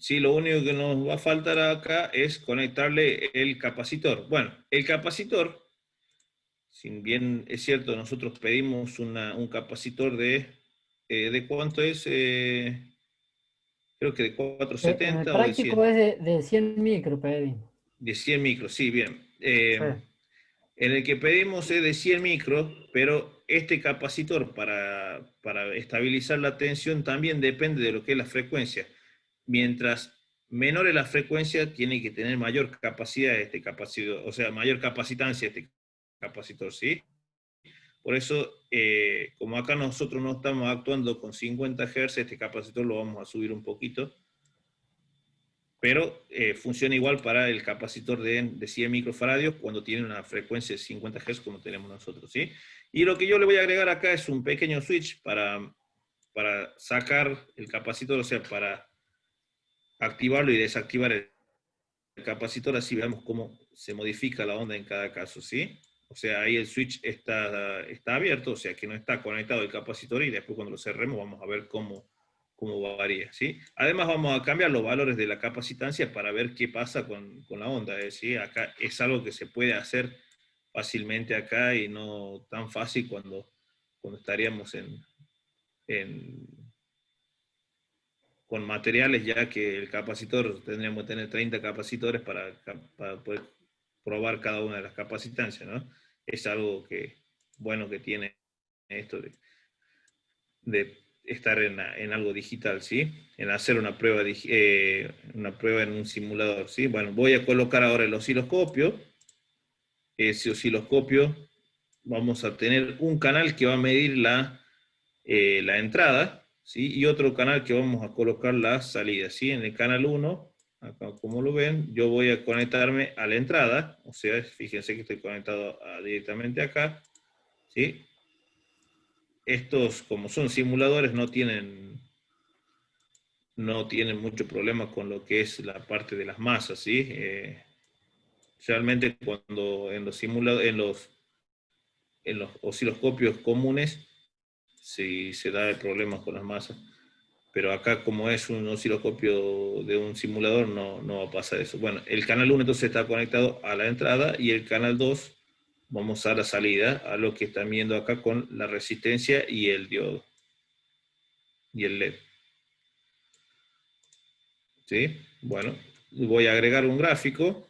Sí, lo único que nos va a faltar acá es conectarle el capacitor. Bueno, el capacitor, si bien es cierto, nosotros pedimos un capacitor ¿de cuánto es? Creo que de En el 470 o de práctico 100. es de 100 micro, pedimos. De 100 micros, sí, bien. Sí. En el que pedimos es de 100 micros, pero este capacitor para estabilizar la tensión también depende de lo que es la frecuencia. Mientras menor es la frecuencia, tiene que tener mayor capacidad este capacitor, o sea, mayor capacitancia este capacitor, ¿sí? Por eso, como acá nosotros no estamos actuando con 50 Hz, este capacitor lo vamos a subir un poquito, pero funciona igual para el capacitor de 100 microfaradios cuando tiene una frecuencia de 50 Hz como tenemos nosotros, ¿sí? Y lo que yo le voy a agregar acá es un pequeño switch para sacar el capacitor, o sea, para activarlo y desactivar el capacitor, así veamos cómo se modifica la onda en cada caso, ¿sí? O sea, ahí el switch está abierto, o sea que no está conectado el capacitor, y después cuando lo cerremos vamos a ver cómo varía, ¿sí? Además vamos a cambiar los valores de la capacitancia para ver qué pasa con la onda, ¿sí? Acá es algo que se puede hacer fácilmente acá y no tan fácil cuando estaríamos con materiales, ya que el capacitor, tendríamos que tener 30 capacitores para poder probar cada una de las capacitancias, ¿no? Es algo bueno que tiene esto de estar en algo digital, ¿sí? En hacer una prueba en un simulador, ¿sí? Bueno, voy a colocar ahora el osciloscopio. Ese osciloscopio vamos a tener un canal que va a medir la entrada, ¿sí? Y otro canal que vamos a colocar la salida, ¿sí? En el canal 1, acá como lo ven, yo voy a conectarme a la entrada, o sea, fíjense que estoy conectado directamente acá, ¿sí? Estos, como son simuladores, no tienen mucho problema con lo que es la parte de las masas, ¿sí? Realmente cuando en los osciloscopios comunes sí se da el problema con las masas. Pero acá, como es un osciloscopio de un simulador, no va a pasar eso. Bueno, el canal 1 entonces está conectado a la entrada, y el canal 2 vamos a la salida, a lo que están viendo acá con la resistencia y el diodo. Y el LED. ¿Sí? Bueno, voy a agregar un gráfico.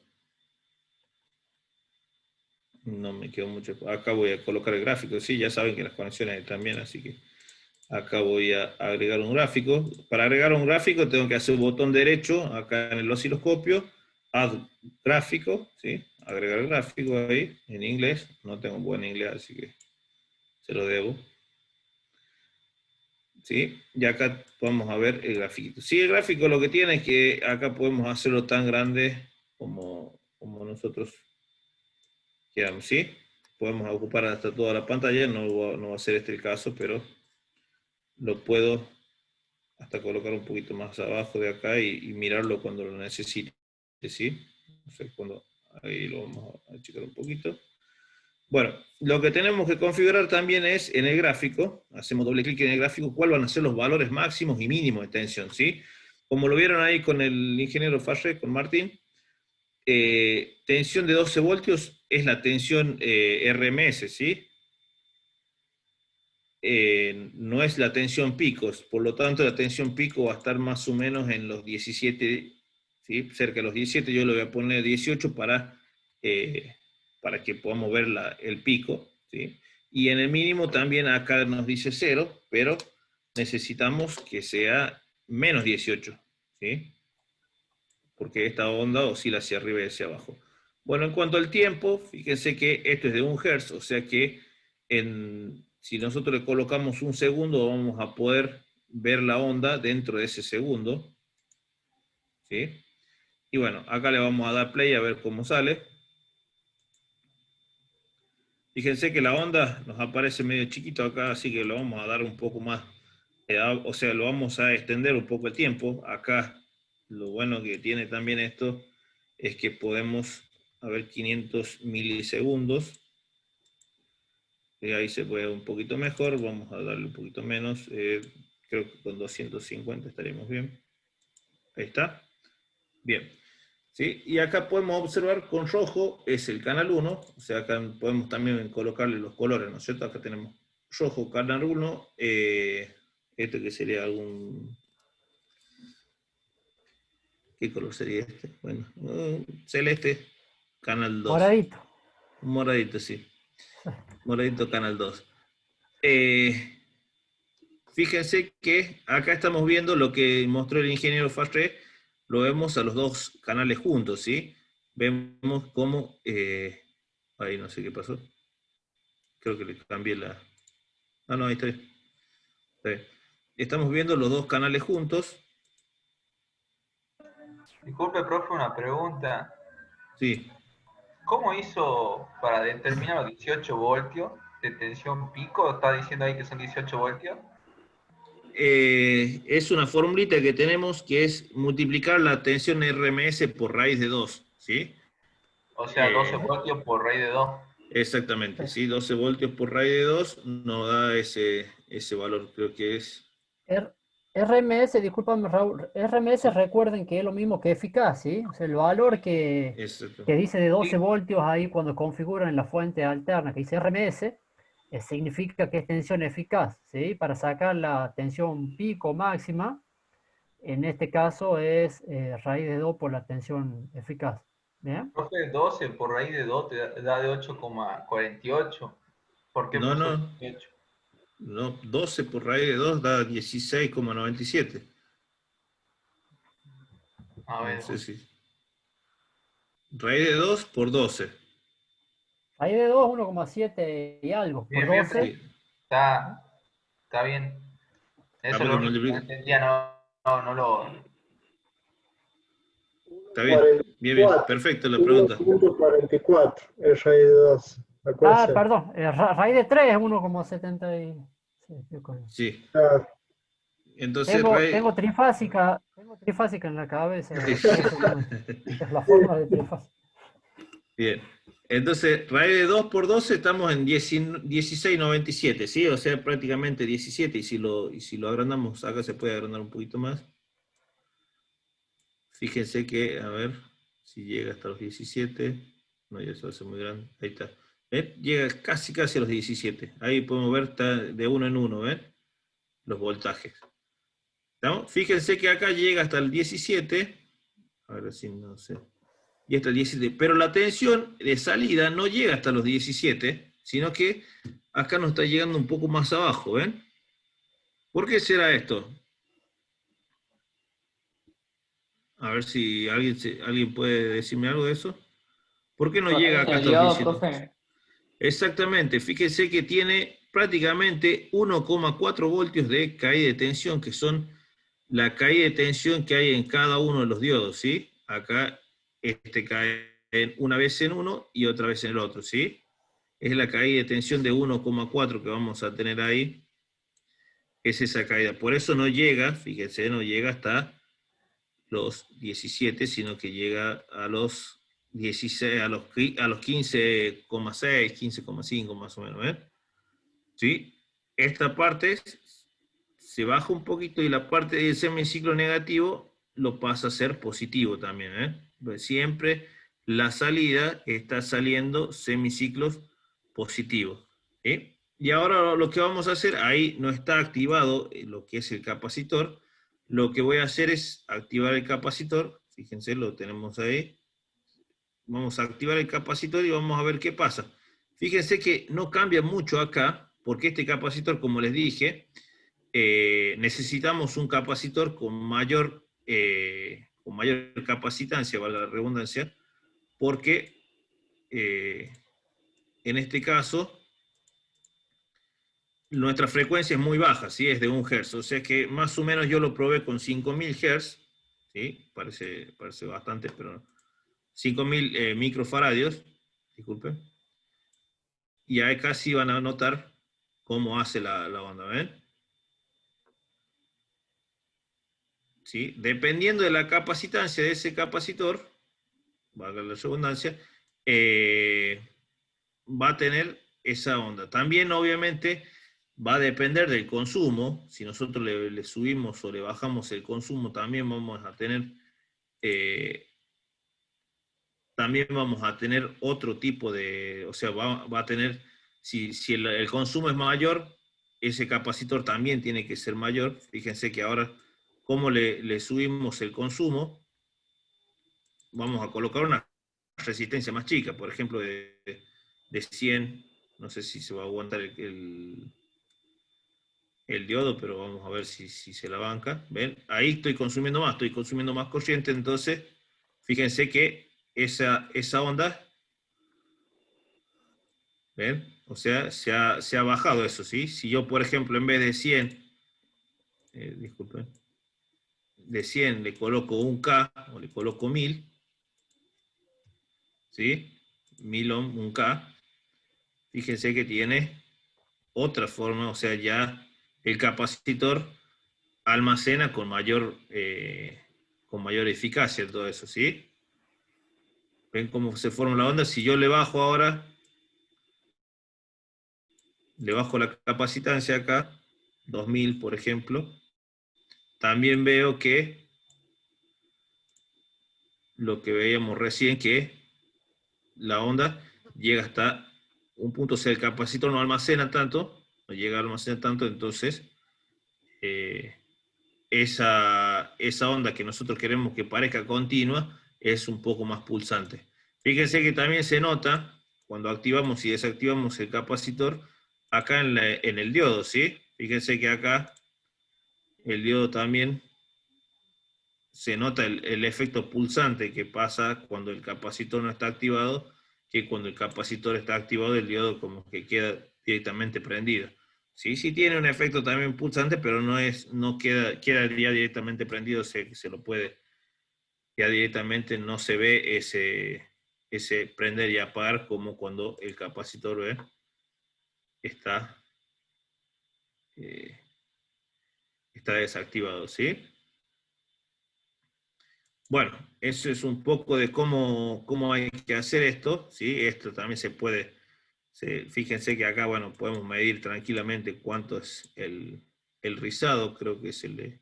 No me quedó mucho. Acá voy a colocar el gráfico. Sí, ya saben que las conexiones también, así que acá voy a agregar un gráfico. Para agregar un gráfico tengo que hacer un botón derecho acá en el osciloscopio, add gráfico, ¿sí? Agregar gráfico ahí, en inglés. No tengo buen inglés, así que se lo debo. ¿Sí? Y acá vamos a ver el gráfico. Sí, el gráfico lo que tiene es que acá podemos hacerlo tan grande como nosotros queramos, ¿sí? Podemos ocupar hasta toda la pantalla, no va a ser este el caso, pero lo puedo hasta colocar un poquito más abajo de acá y mirarlo cuando lo necesite, ¿sí? O sea, ahí lo vamos a achicar un poquito. Bueno, lo que tenemos que configurar también es en el gráfico, hacemos doble clic en el gráfico, cuáles van a ser los valores máximos y mínimos de tensión, ¿sí? Como lo vieron ahí con el ingeniero Farré, con Martín, tensión de 12 voltios es la tensión RMS, ¿sí? No es la tensión picos, por lo tanto la tensión pico va a estar más o menos en los 17, ¿sí? Cerca de los 17, yo le voy a poner 18 para que podamos ver el pico, ¿sí? Y en el mínimo también acá nos dice 0, pero necesitamos que sea menos 18, ¿sí? Porque esta onda oscila hacia arriba y hacia abajo. Bueno, en cuanto al tiempo, fíjense que esto es de 1 Hz, o sea que si nosotros le colocamos 1 segundo, vamos a poder ver la onda dentro de ese segundo, ¿sí? Y bueno, acá le vamos a dar play a ver cómo sale. Fíjense que la onda nos aparece medio chiquito acá, así que lo vamos a dar un poco más, o sea, lo vamos a extender un poco el tiempo. Acá, lo bueno que tiene también esto, es que podemos, a ver, 500 milisegundos. Y ahí se puede un poquito mejor, vamos a darle un poquito menos, creo que con 250 estaremos bien. Ahí está. Bien. ¿Sí? Y acá podemos observar con rojo es el canal 1, o sea, acá podemos también colocarle los colores, ¿no es cierto? Acá tenemos rojo, canal 1, este que sería algún... ¿Qué color sería este? Bueno, celeste, canal 2. Moradito. Moradito, sí. Moradito, canal 2. Fíjense que acá estamos viendo lo que mostró el ingeniero Farré, lo vemos a los dos canales juntos, ¿sí? Vemos cómo... ahí no sé qué pasó. Creo que le cambié la... Ah, no, ahí está bien. Está bien. Estamos viendo los dos canales juntos. Disculpe, profe, una pregunta. Sí. ¿Cómo hizo para determinar los 18 voltios de tensión pico? ¿Está diciendo ahí que son 18 voltios? es una formulita que tenemos que es multiplicar la tensión RMS por raíz de 2, ¿sí? O sea, 12 voltios por raíz de 2. Exactamente, ¿sí? 12 voltios por raíz de 2 nos da ese valor, creo que es... RMS, discúlpame Raúl, RMS recuerden que es lo mismo que eficaz, ¿sí? O sea, el valor que Exacto. dice de 12 Sí. voltios ahí cuando configuran la fuente alterna que dice RMS, significa que es tensión eficaz, ¿sí? Para sacar la tensión pico máxima, en este caso es raíz de 2 por la tensión eficaz, ¿bien? Profe, 12 por raíz de 2 te da de 8,48. ¿Por qué No, puso no, 8? no, 12 por raíz de 2 da 16,97. A No ver, sé si... Raíz de 2 por 12. Raíz de 2 1,7 y algo, por bien, bien, 12. Sí. está bien. Eso es porque lo único que no multiplica. entendía, no lo... Está bien, bien, bien. Perfecto la pregunta. 1.44 es raíz de 2. Acuérdense. Perdón, raíz de 3 es 1,70 y... Sí, estoy con- Sí. Ah, Entonces, Tengo trifásica en la cabeza, por eso es la fórmula de trifásica. Bien. Entonces, raíz de 2 por 12 estamos en 16,97, ¿sí? O sea, prácticamente 17. Y si lo agrandamos, acá se puede agrandar un poquito más. Fíjense que, a ver, si llega hasta los 17. No, ya se hace muy grande. Ahí está. ¿Ven? Llega casi a los 17. Ahí podemos ver, está de uno en uno, ¿ven? Los voltajes. ¿Estamos? Fíjense que acá llega hasta el 17. Ahora sí, no sé. Y hasta el 17. Pero la tensión de salida no llega hasta los 17, sino que acá nos está llegando un poco más abajo, ¿ven? ¿Por qué será esto? A ver si alguien puede decirme algo de eso. ¿Por qué no llega acá hasta los 17? profe. Exactamente, fíjense que tiene prácticamente 1,4 voltios de caída de tensión, que son la caída de tensión que hay en cada uno de los diodos, ¿sí? Acá cae una vez en uno y otra vez en el otro, ¿sí? Es la caída de tensión de 1,4 que vamos a tener ahí, es esa caída. Por eso no llega, fíjense, no llega hasta los 17, sino que llega a los 16, a los 15,6, 15,5 más o menos, ¿ven? ¿Sí? Esta parte se baja un poquito y la parte del semiciclo negativo lo pasa a ser positivo también, ¿eh? Pues siempre la salida está saliendo semiciclos positivos, ¿sí? Y ahora lo que vamos a hacer, ahí no está activado lo que es el capacitor. Lo que voy a hacer es activar el capacitor. Fíjense, lo tenemos ahí. Vamos a activar el capacitor y vamos a ver qué pasa. Fíjense que no cambia mucho acá, porque este capacitor, como les dije, necesitamos un capacitor con mayor capacitancia, valga la redundancia, porque en este caso nuestra frecuencia es muy baja, ¿sí? Es de 1 Hz, o sea que más o menos yo lo probé con 5000 Hz, ¿sí? Parece bastante, pero 5000 microfaradios, disculpen, y ahí casi van a notar cómo hace la onda, ¿ven? ¿Sí? Dependiendo de la capacitancia de ese capacitor, valga la redundancia, va a tener esa onda. También, obviamente, va a depender del consumo. Si nosotros le subimos o le bajamos el consumo, también vamos a tener otro tipo de, o sea, va a tener, si el consumo es mayor, ese capacitor también tiene que ser mayor. Fíjense que ahora, como le subimos el consumo, vamos a colocar una resistencia más chica, por ejemplo, de 100, no sé si se va a aguantar el diodo, pero vamos a ver si se la banca. ¿Ven? Ahí estoy consumiendo más corriente, entonces fíjense que esa onda, ¿ven? O sea, se ha bajado eso, ¿sí? Si yo, por ejemplo, en vez de 100, disculpen, de 100 le coloco 1K o le coloco 1000, ¿sí? 1000 ohm, 1K, fíjense que tiene otra forma, o sea, ya el capacitor almacena con mayor eficacia todo eso, ¿sí? ¿Ven cómo se forma la onda? Si yo le bajo ahora, le bajo la capacitancia acá, 2000 por ejemplo, también veo que lo que veíamos recién, que la onda llega hasta un punto, o sea, el capacitor no almacena tanto, no llega a almacenar tanto, entonces esa onda que nosotros queremos que parezca continua es un poco más pulsante. Fíjense que también se nota cuando activamos y desactivamos el capacitor acá en el diodo, ¿sí? Fíjense que acá el diodo también se nota el efecto pulsante que pasa cuando el capacitor no está activado, que cuando el capacitor está activado el diodo como que queda directamente prendido. Sí, sí tiene un efecto también pulsante, pero no queda ya directamente prendido, se lo puede, ya directamente no se ve ese prender y apagar como cuando el capacitor, ¿ve?, está desactivado, ¿sí? Bueno, eso es un poco de cómo hay que hacer esto, ¿sí? Esto también se puede, fíjense que acá, bueno, podemos medir tranquilamente cuánto es el rizado, creo que es el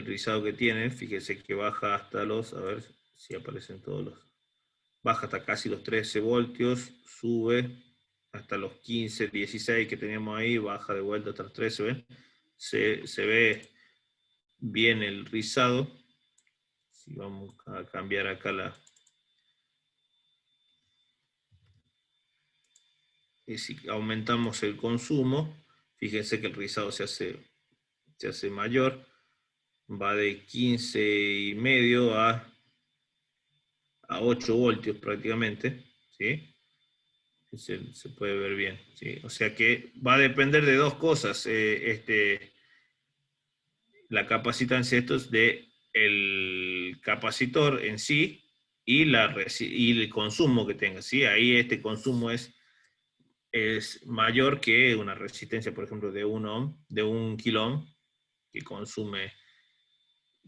rizado que tiene, fíjense que baja hasta a ver si aparecen todos baja hasta casi los 13 voltios, sube hasta los 15, 16 que teníamos ahí, baja de vuelta hasta los 13, ¿ven? Se ve bien el rizado. Si vamos a cambiar acá y si aumentamos el consumo, fíjense que el rizado se hace mayor, va de 15,5 a 8 voltios prácticamente, ¿sí? Se puede ver bien, ¿sí? O sea que va a depender de dos cosas, la capacitancia estos de el capacitor en sí y el consumo que tenga, ¿sí? Ahí este consumo es mayor que una resistencia, por ejemplo, de 1 ohm, de 1 kilo ohm,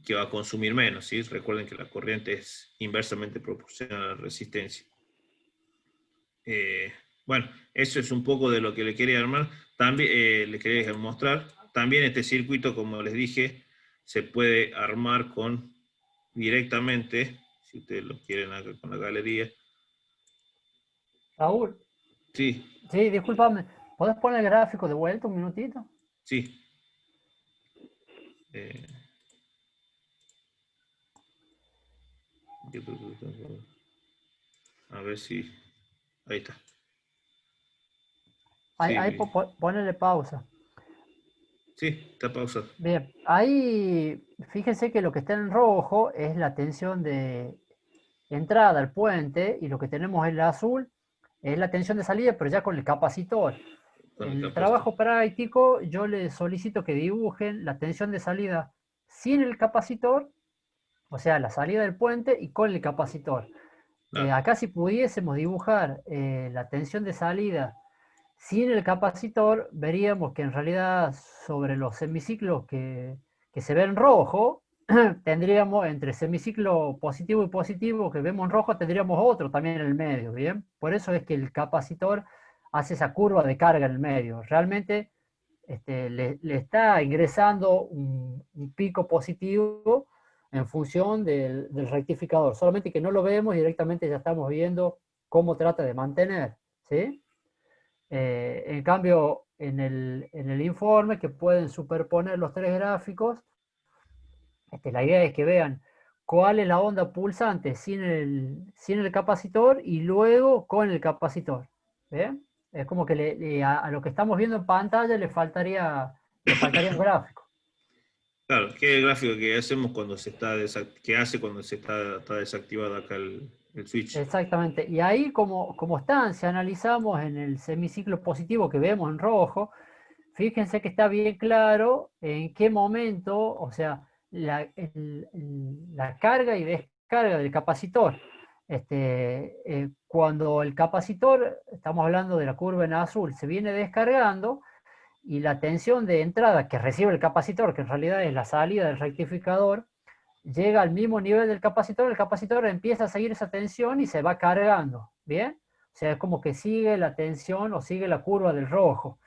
que va a consumir menos, ¿sí? Recuerden que la corriente es inversamente proporcional a la resistencia. Bueno, eso es un poco de lo que le quería armar. También le quería mostrar. También este circuito, como les dije, se puede armar directamente, si ustedes lo quieren acá con la galería. Raúl, Sí, sí, discúlpame, ¿podés poner el gráfico de vuelta un minutito? sí. Yo creo que a ver si... Ahí está. Ahí Sí, ponele pausa. sí, está pausado. Bien, ahí fíjense que lo que está en rojo es la tensión de entrada al puente y lo que tenemos en el azul es la tensión de salida, pero ya con el capacitor. Con el En el capacitor. trabajo práctico yo les solicito que dibujen la tensión de salida sin el capacitor, o sea, la salida del puente y con el capacitor. Claro. Acá si pudiésemos dibujar la tensión de salida sin el capacitor, veríamos que en realidad sobre los semiciclos que se ven en rojo, tendríamos entre semiciclo positivo y positivo que vemos en rojo, tendríamos otro también en el medio, ¿bien? Por eso es que el capacitor hace esa curva de carga en el medio. Realmente le está ingresando un pico positivo en función del rectificador, solamente que no lo vemos y directamente ya estamos viendo cómo trata de mantener, ¿sí? En cambio, en el informe que pueden superponer los tres gráficos, la idea es que vean cuál es la onda pulsante sin el capacitor y luego con el capacitor. ¿Bien? Es como que a lo que estamos viendo en pantalla le faltaría un gráfico. Claro, que es el gráfico que hacemos cuando cuando está desactivado acá el switch. Exactamente. Y ahí como están, si analizamos en el semiciclo positivo que vemos en rojo, fíjense que está bien claro en qué momento, o sea, la carga y descarga del capacitor. Cuando el capacitor, estamos hablando de la curva en azul, se viene descargando, y la tensión de entrada que recibe el capacitor, que en realidad es la salida del rectificador, llega al mismo nivel del capacitor, el capacitor empieza a seguir esa tensión y se va cargando, ¿bien? O sea, es como que sigue la tensión o sigue la curva del rojo.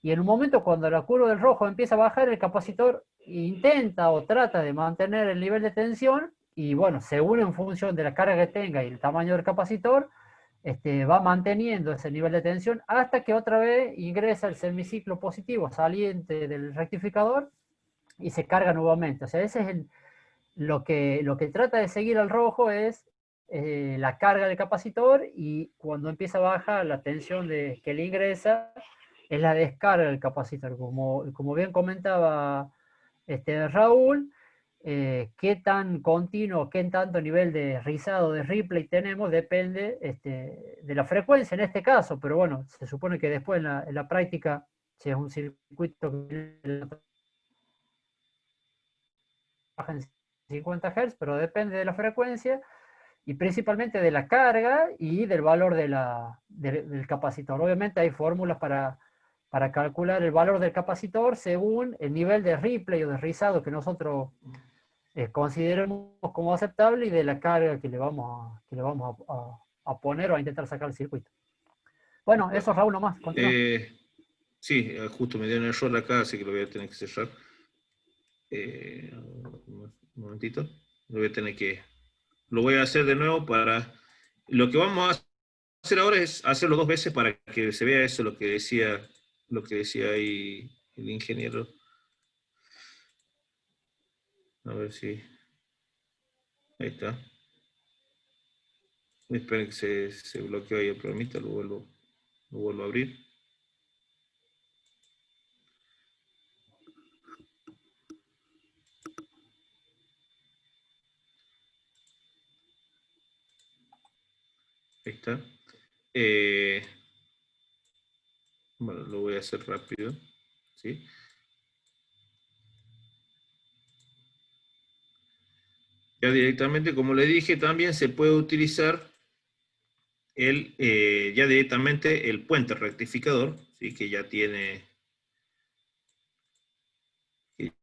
Y en un momento cuando la curva del rojo empieza a bajar, el capacitor intenta o trata de mantener el nivel de tensión y bueno, según en función de la carga que tenga y el tamaño del capacitor, va manteniendo ese nivel de tensión hasta que otra vez ingresa el semiciclo positivo saliente del rectificador y se carga nuevamente. O sea, ese es lo que trata de seguir al rojo es la carga del capacitor, y cuando empieza a bajar la tensión que le ingresa, es la descarga del capacitor. Como bien comentaba Raúl, qué tan continuo, qué tanto nivel de rizado, de replay tenemos, depende de la frecuencia en este caso, pero bueno, se supone que después en la práctica, si es un circuito que baja en 50 Hz, pero depende de la frecuencia y principalmente de la carga y del valor del capacitor. Obviamente hay fórmulas para calcular el valor del capacitor según el nivel de replay o de rizado que nosotros consideremos como aceptable y de la carga que le vamos a poner o a intentar sacar el circuito. Bueno, eso Raúl nomás, continúa. Sí, justo me dio un error acá, así que lo voy a tener que cerrar. Un momentito. Lo voy a hacer de nuevo para... Lo que vamos a hacer ahora es hacerlo 2 veces para que se vea eso, lo que decía ahí el ingeniero. A ver si... Ahí está. Esperen que se bloqueó ahí el programita, lo vuelvo a abrir. Ahí está. Bueno, lo voy a hacer rápido. ¿Sí? Ya directamente, como le dije, también se puede utilizar ya directamente el puente rectificador, ¿sí? Que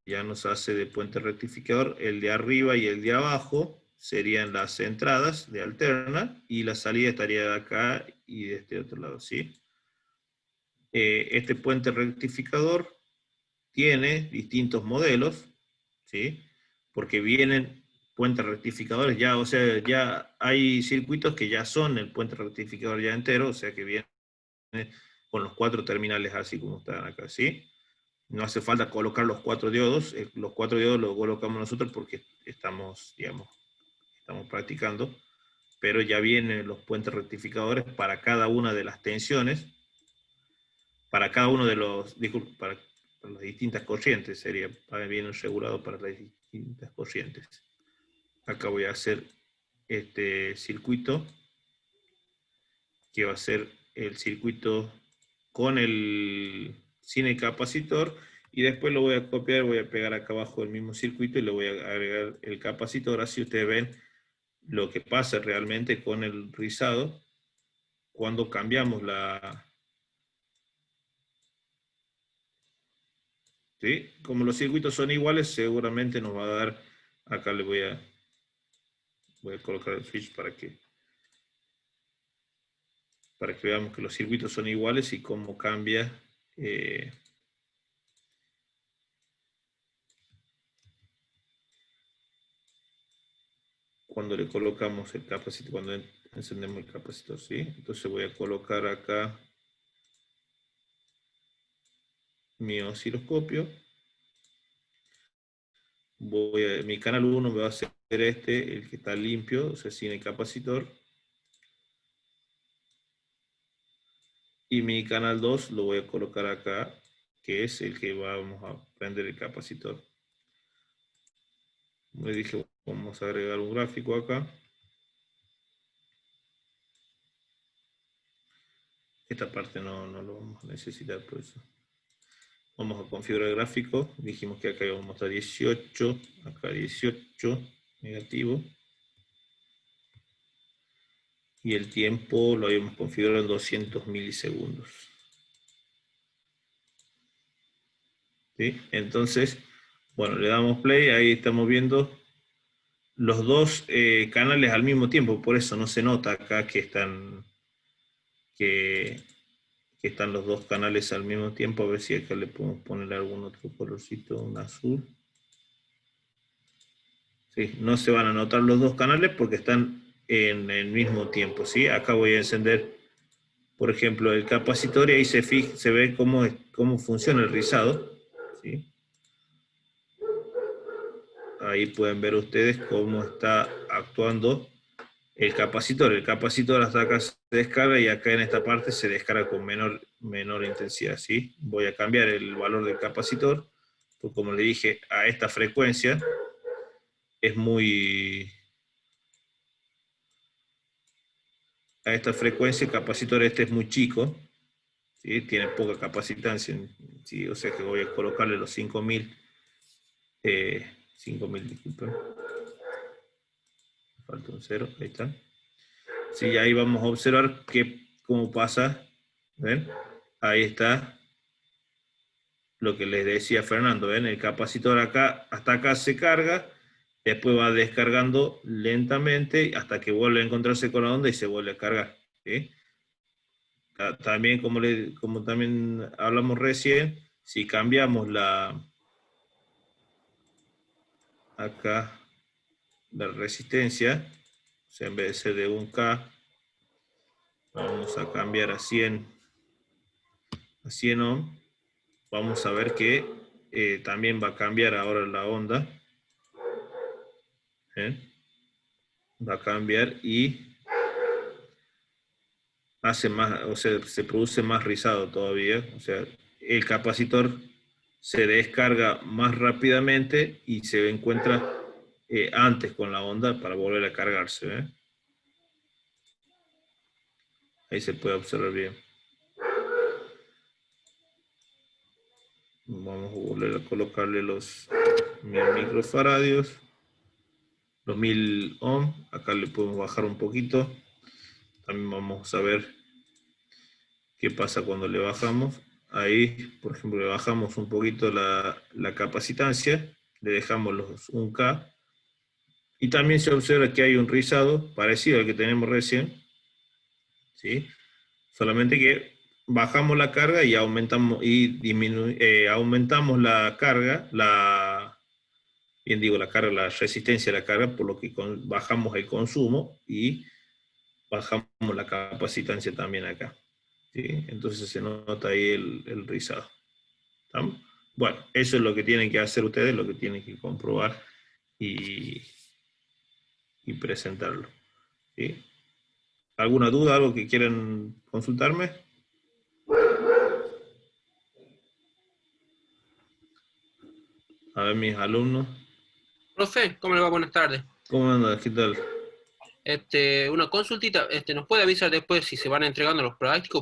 ya nos hace de puente rectificador. El de arriba y el de abajo serían las entradas de alterna, y la salida estaría de acá y de este otro lado, ¿sí? Este puente rectificador tiene distintos modelos, ¿sí? Porque vienen puentes rectificadores ya, o sea, ya hay circuitos que ya son el puente rectificador ya entero, o sea que viene con los 4 terminales así como están acá, ¿sí? No hace falta colocar los 4 diodos, los 4 diodos los colocamos nosotros porque estamos practicando, pero ya vienen los puentes rectificadores para cada una de las tensiones, para cada uno de los, disculpe, para las distintas corrientes, viene regulado para las distintas corrientes. Acá voy a hacer este circuito, que va a ser el circuito sin el capacitor, y después lo voy a copiar, voy a pegar acá abajo el mismo circuito y le voy a agregar el capacitor. Así ustedes ven lo que pasa realmente con el rizado cuando cambiamos ¿sí? Como los circuitos son iguales, seguramente nos va a dar, acá le voy a colocar el switch para que veamos que los circuitos son iguales y cómo cambia cuando le colocamos el capacitor, cuando encendemos el capacitor, ¿sí? Entonces voy a colocar acá mi osciloscopio. Mi canal 1 me va a ser el que está limpio, o sea, sin el capacitor. Y mi canal 2 lo voy a colocar acá, que es el que vamos a prender el capacitor. Como les dije, vamos a agregar un gráfico acá. Esta parte no lo vamos a necesitar, por eso. Vamos a configurar el gráfico. Dijimos que acá íbamos a 18, acá 18, negativo. Y el tiempo lo habíamos configurado en 200 milisegundos. ¿sí? Entonces, bueno, le damos play, ahí estamos viendo los dos canales al mismo tiempo, por eso no se nota acá que están los dos canales al mismo tiempo. A ver si acá le podemos poner algún otro colorcito, un azul. Sí, no se van a notar los dos canales porque están en el mismo tiempo, ¿sí? Acá voy a encender, por ejemplo, el capacitor y ahí se ve cómo funciona el rizado, ¿sí? Ahí pueden ver ustedes cómo está actuando el capacitor. El capacitor hasta acá se descarga y acá en esta parte se descarga con menor intensidad, ¿sí? Voy a cambiar el valor del capacitor, pues como le dije, a esta frecuencia es muy... A esta frecuencia el capacitor este es muy chico, ¿sí? Tiene poca capacitancia, ¿sí? O sea que voy a colocarle los 5000, 5000, disculpen. Falta un 0, ahí está. Sí, ahí vamos a observar cómo pasa, ¿ven? Ahí está lo que les decía Fernando, ¿ven? El capacitor acá, hasta acá se carga, después va descargando lentamente hasta que vuelve a encontrarse con la onda y se vuelve a cargar, ¿sí? También, como también hablamos recién, si cambiamos acá la resistencia, o sea, en vez de ser de 1K, vamos a cambiar a 100 ohm, vamos a ver que también va a cambiar ahora la onda, va a cambiar y hace más, o sea, se produce más rizado todavía, o sea, el capacitor se descarga más rápidamente y se encuentra antes con la onda para volver a cargarse, Ahí se puede observar bien. Vamos a volver a colocarle los 1000 microfaradios, los 1000 ohm, acá le podemos bajar un poquito. También vamos a ver qué pasa cuando le bajamos. Ahí, por ejemplo, le bajamos un poquito la capacitancia, le dejamos los 1K. Y también se observa que hay un rizado parecido al que tenemos recién, ¿sí? Solamente que bajamos la carga y aumentamos aumentamos la carga, la resistencia de la carga, por lo que bajamos el consumo y bajamos la capacitancia también acá, ¿sí? Entonces se nota ahí el rizado. ¿Estamos? Bueno, eso es lo que tienen que hacer ustedes, lo que tienen que comprobar y presentarlo, ¿sí? ¿Alguna duda, algo que quieran consultarme? A ver, mis alumnos. Profe, ¿cómo le va? Buenas tardes. ¿Cómo andan? ¿Qué tal? Una consultita, ¿nos puede avisar después si se van entregando los prácticos?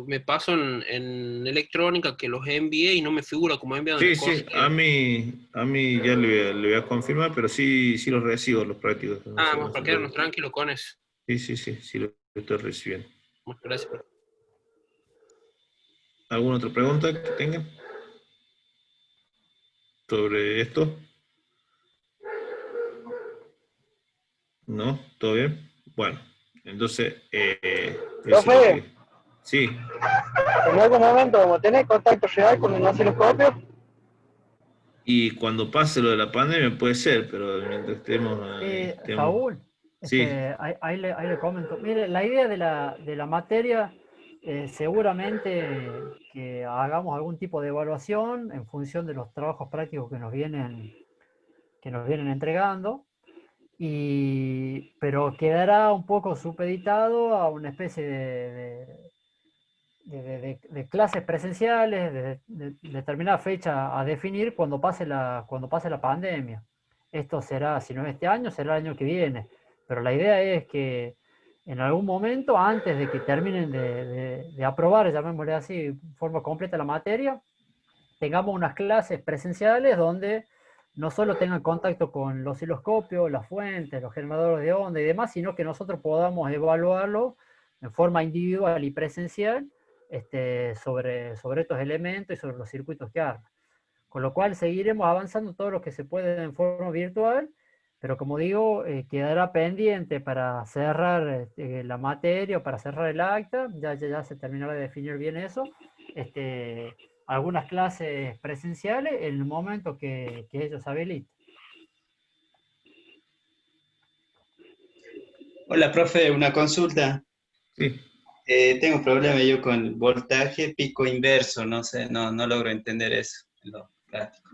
Me pasó en electrónica que los envié y no me figura como enviado en Sí, el sí, correo. a mí ya le voy a confirmar, pero sí los recibo, los prácticos. No sé, Vamos, no se para quedarnos preocupen. tranquilos con eso. Sí lo estoy recibiendo. Muchas gracias, profe. ¿Alguna otra pregunta que tengan sobre esto? ¿No? ¿Todo bien? Bueno, entonces, eso es lo Profe, que... Sí, en algún momento, como tenés contacto real con el osciloscopio, y cuando pase lo de la pandemia puede ser, pero mientras estemos... Saúl, Sí, ahí le comento. Mire, la idea de la materia, seguramente que hagamos algún tipo de evaluación en función de los trabajos prácticos que nos vienen entregando, pero quedará un poco supeditado a una especie de clases presenciales, de determinada fecha a definir cuando pase la pandemia. Esto será, si no es este año, será el año que viene. Pero la idea es que en algún momento, antes de que terminen de aprobar, llamémosle así, de forma completa la materia, tengamos unas clases presenciales donde no solo tengan contacto con los osciloscopios, las fuentes, los generadores de onda y demás, sino que nosotros podamos evaluarlo en forma individual y presencial sobre estos elementos y sobre los circuitos que arman. Con lo cual seguiremos avanzando todo lo que se puede en forma virtual, pero como digo, quedará pendiente para cerrar la materia o para cerrar el acta, ya se terminará de definir bien eso, algunas clases presenciales en el momento que ellos habiliten. Hola, profe, una consulta. Sí. Tengo un problema yo con voltaje pico inverso, no sé, no logro entender eso en lo práctico.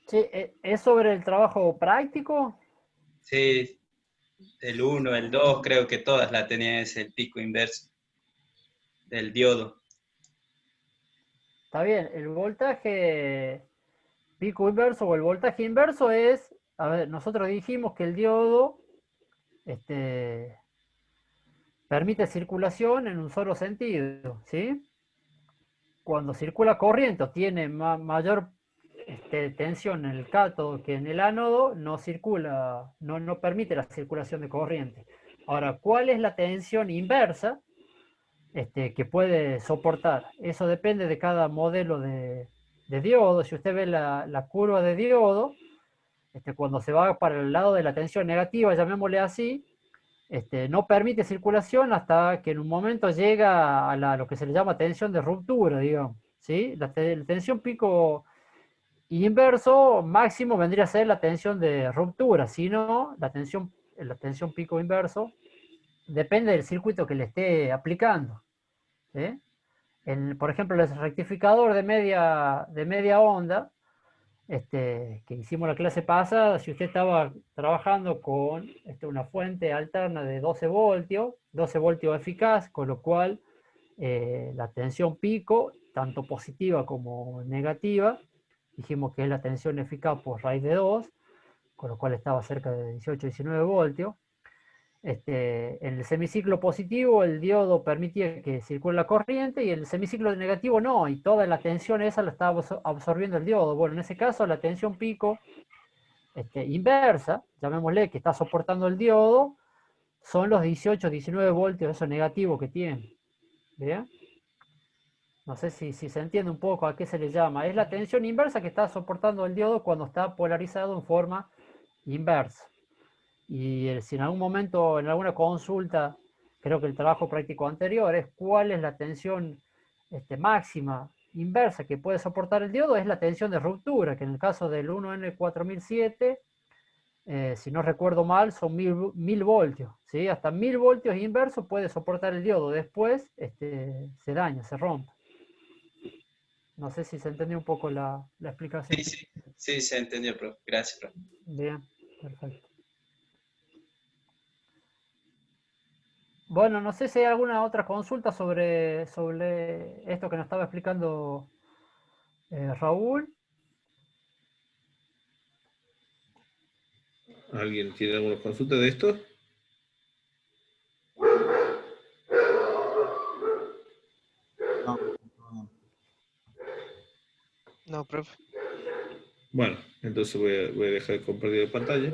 Sí, ¿es sobre el trabajo práctico? Sí, el 1, el 2, creo que todas la tenían ese el pico inverso del diodo. Está bien, el voltaje pico inverso o el voltaje inverso es, a ver, nosotros dijimos que el diodo permite circulación en un solo sentido, ¿sí? Cuando circula corriente o tiene mayor tensión en el cátodo que en el ánodo, no circula, no permite la circulación de corriente. Ahora, ¿cuál es la tensión inversa que puede soportar? Eso depende de cada modelo de diodo. Si usted ve la curva de diodo, cuando se va para el lado de la tensión negativa, llamémosle así, no permite circulación hasta que en un momento llega a lo que se le llama tensión de ruptura, digamos. ¿Sí? La tensión pico inverso máximo vendría a ser la tensión de ruptura, si no, la tensión pico inverso depende del circuito que le esté aplicando. ¿Sí? Por ejemplo, el rectificador de media onda, que hicimos la clase pasada, si usted estaba trabajando con una fuente alterna de 12 voltios eficaz, con lo cual la tensión pico, tanto positiva como negativa, dijimos que es la tensión eficaz por raíz de 2, con lo cual estaba cerca de 18-19 voltios. En el semiciclo positivo el diodo permitía que circule la corriente y en el semiciclo negativo no, y toda la tensión esa la estaba absorbiendo el diodo. Bueno, en ese caso la tensión pico inversa, llamémosle, que está soportando el diodo, son los 18-19 voltios, eso negativo que tiene. ¿Bien? No sé si se entiende un poco a qué se le llama. Es la tensión inversa que está soportando el diodo cuando está polarizado en forma inversa. Y si en algún momento, en alguna consulta, creo que el trabajo práctico anterior es cuál es la tensión máxima inversa que puede soportar el diodo, es la tensión de ruptura, que en el caso del 1N4007, si no recuerdo mal, son 1000 voltios. ¿Sí? Hasta 1000 voltios inversos puede soportar el diodo. Después se daña, se rompe. No sé si se entendió un poco la explicación. Sí, se entendió, profe. Gracias, profe. Bien, perfecto. Bueno, no sé si hay alguna otra consulta sobre esto que nos estaba explicando Raúl. ¿Alguien tiene alguna consulta de esto? No, profe. Bueno, entonces voy a dejar de compartir la pantalla.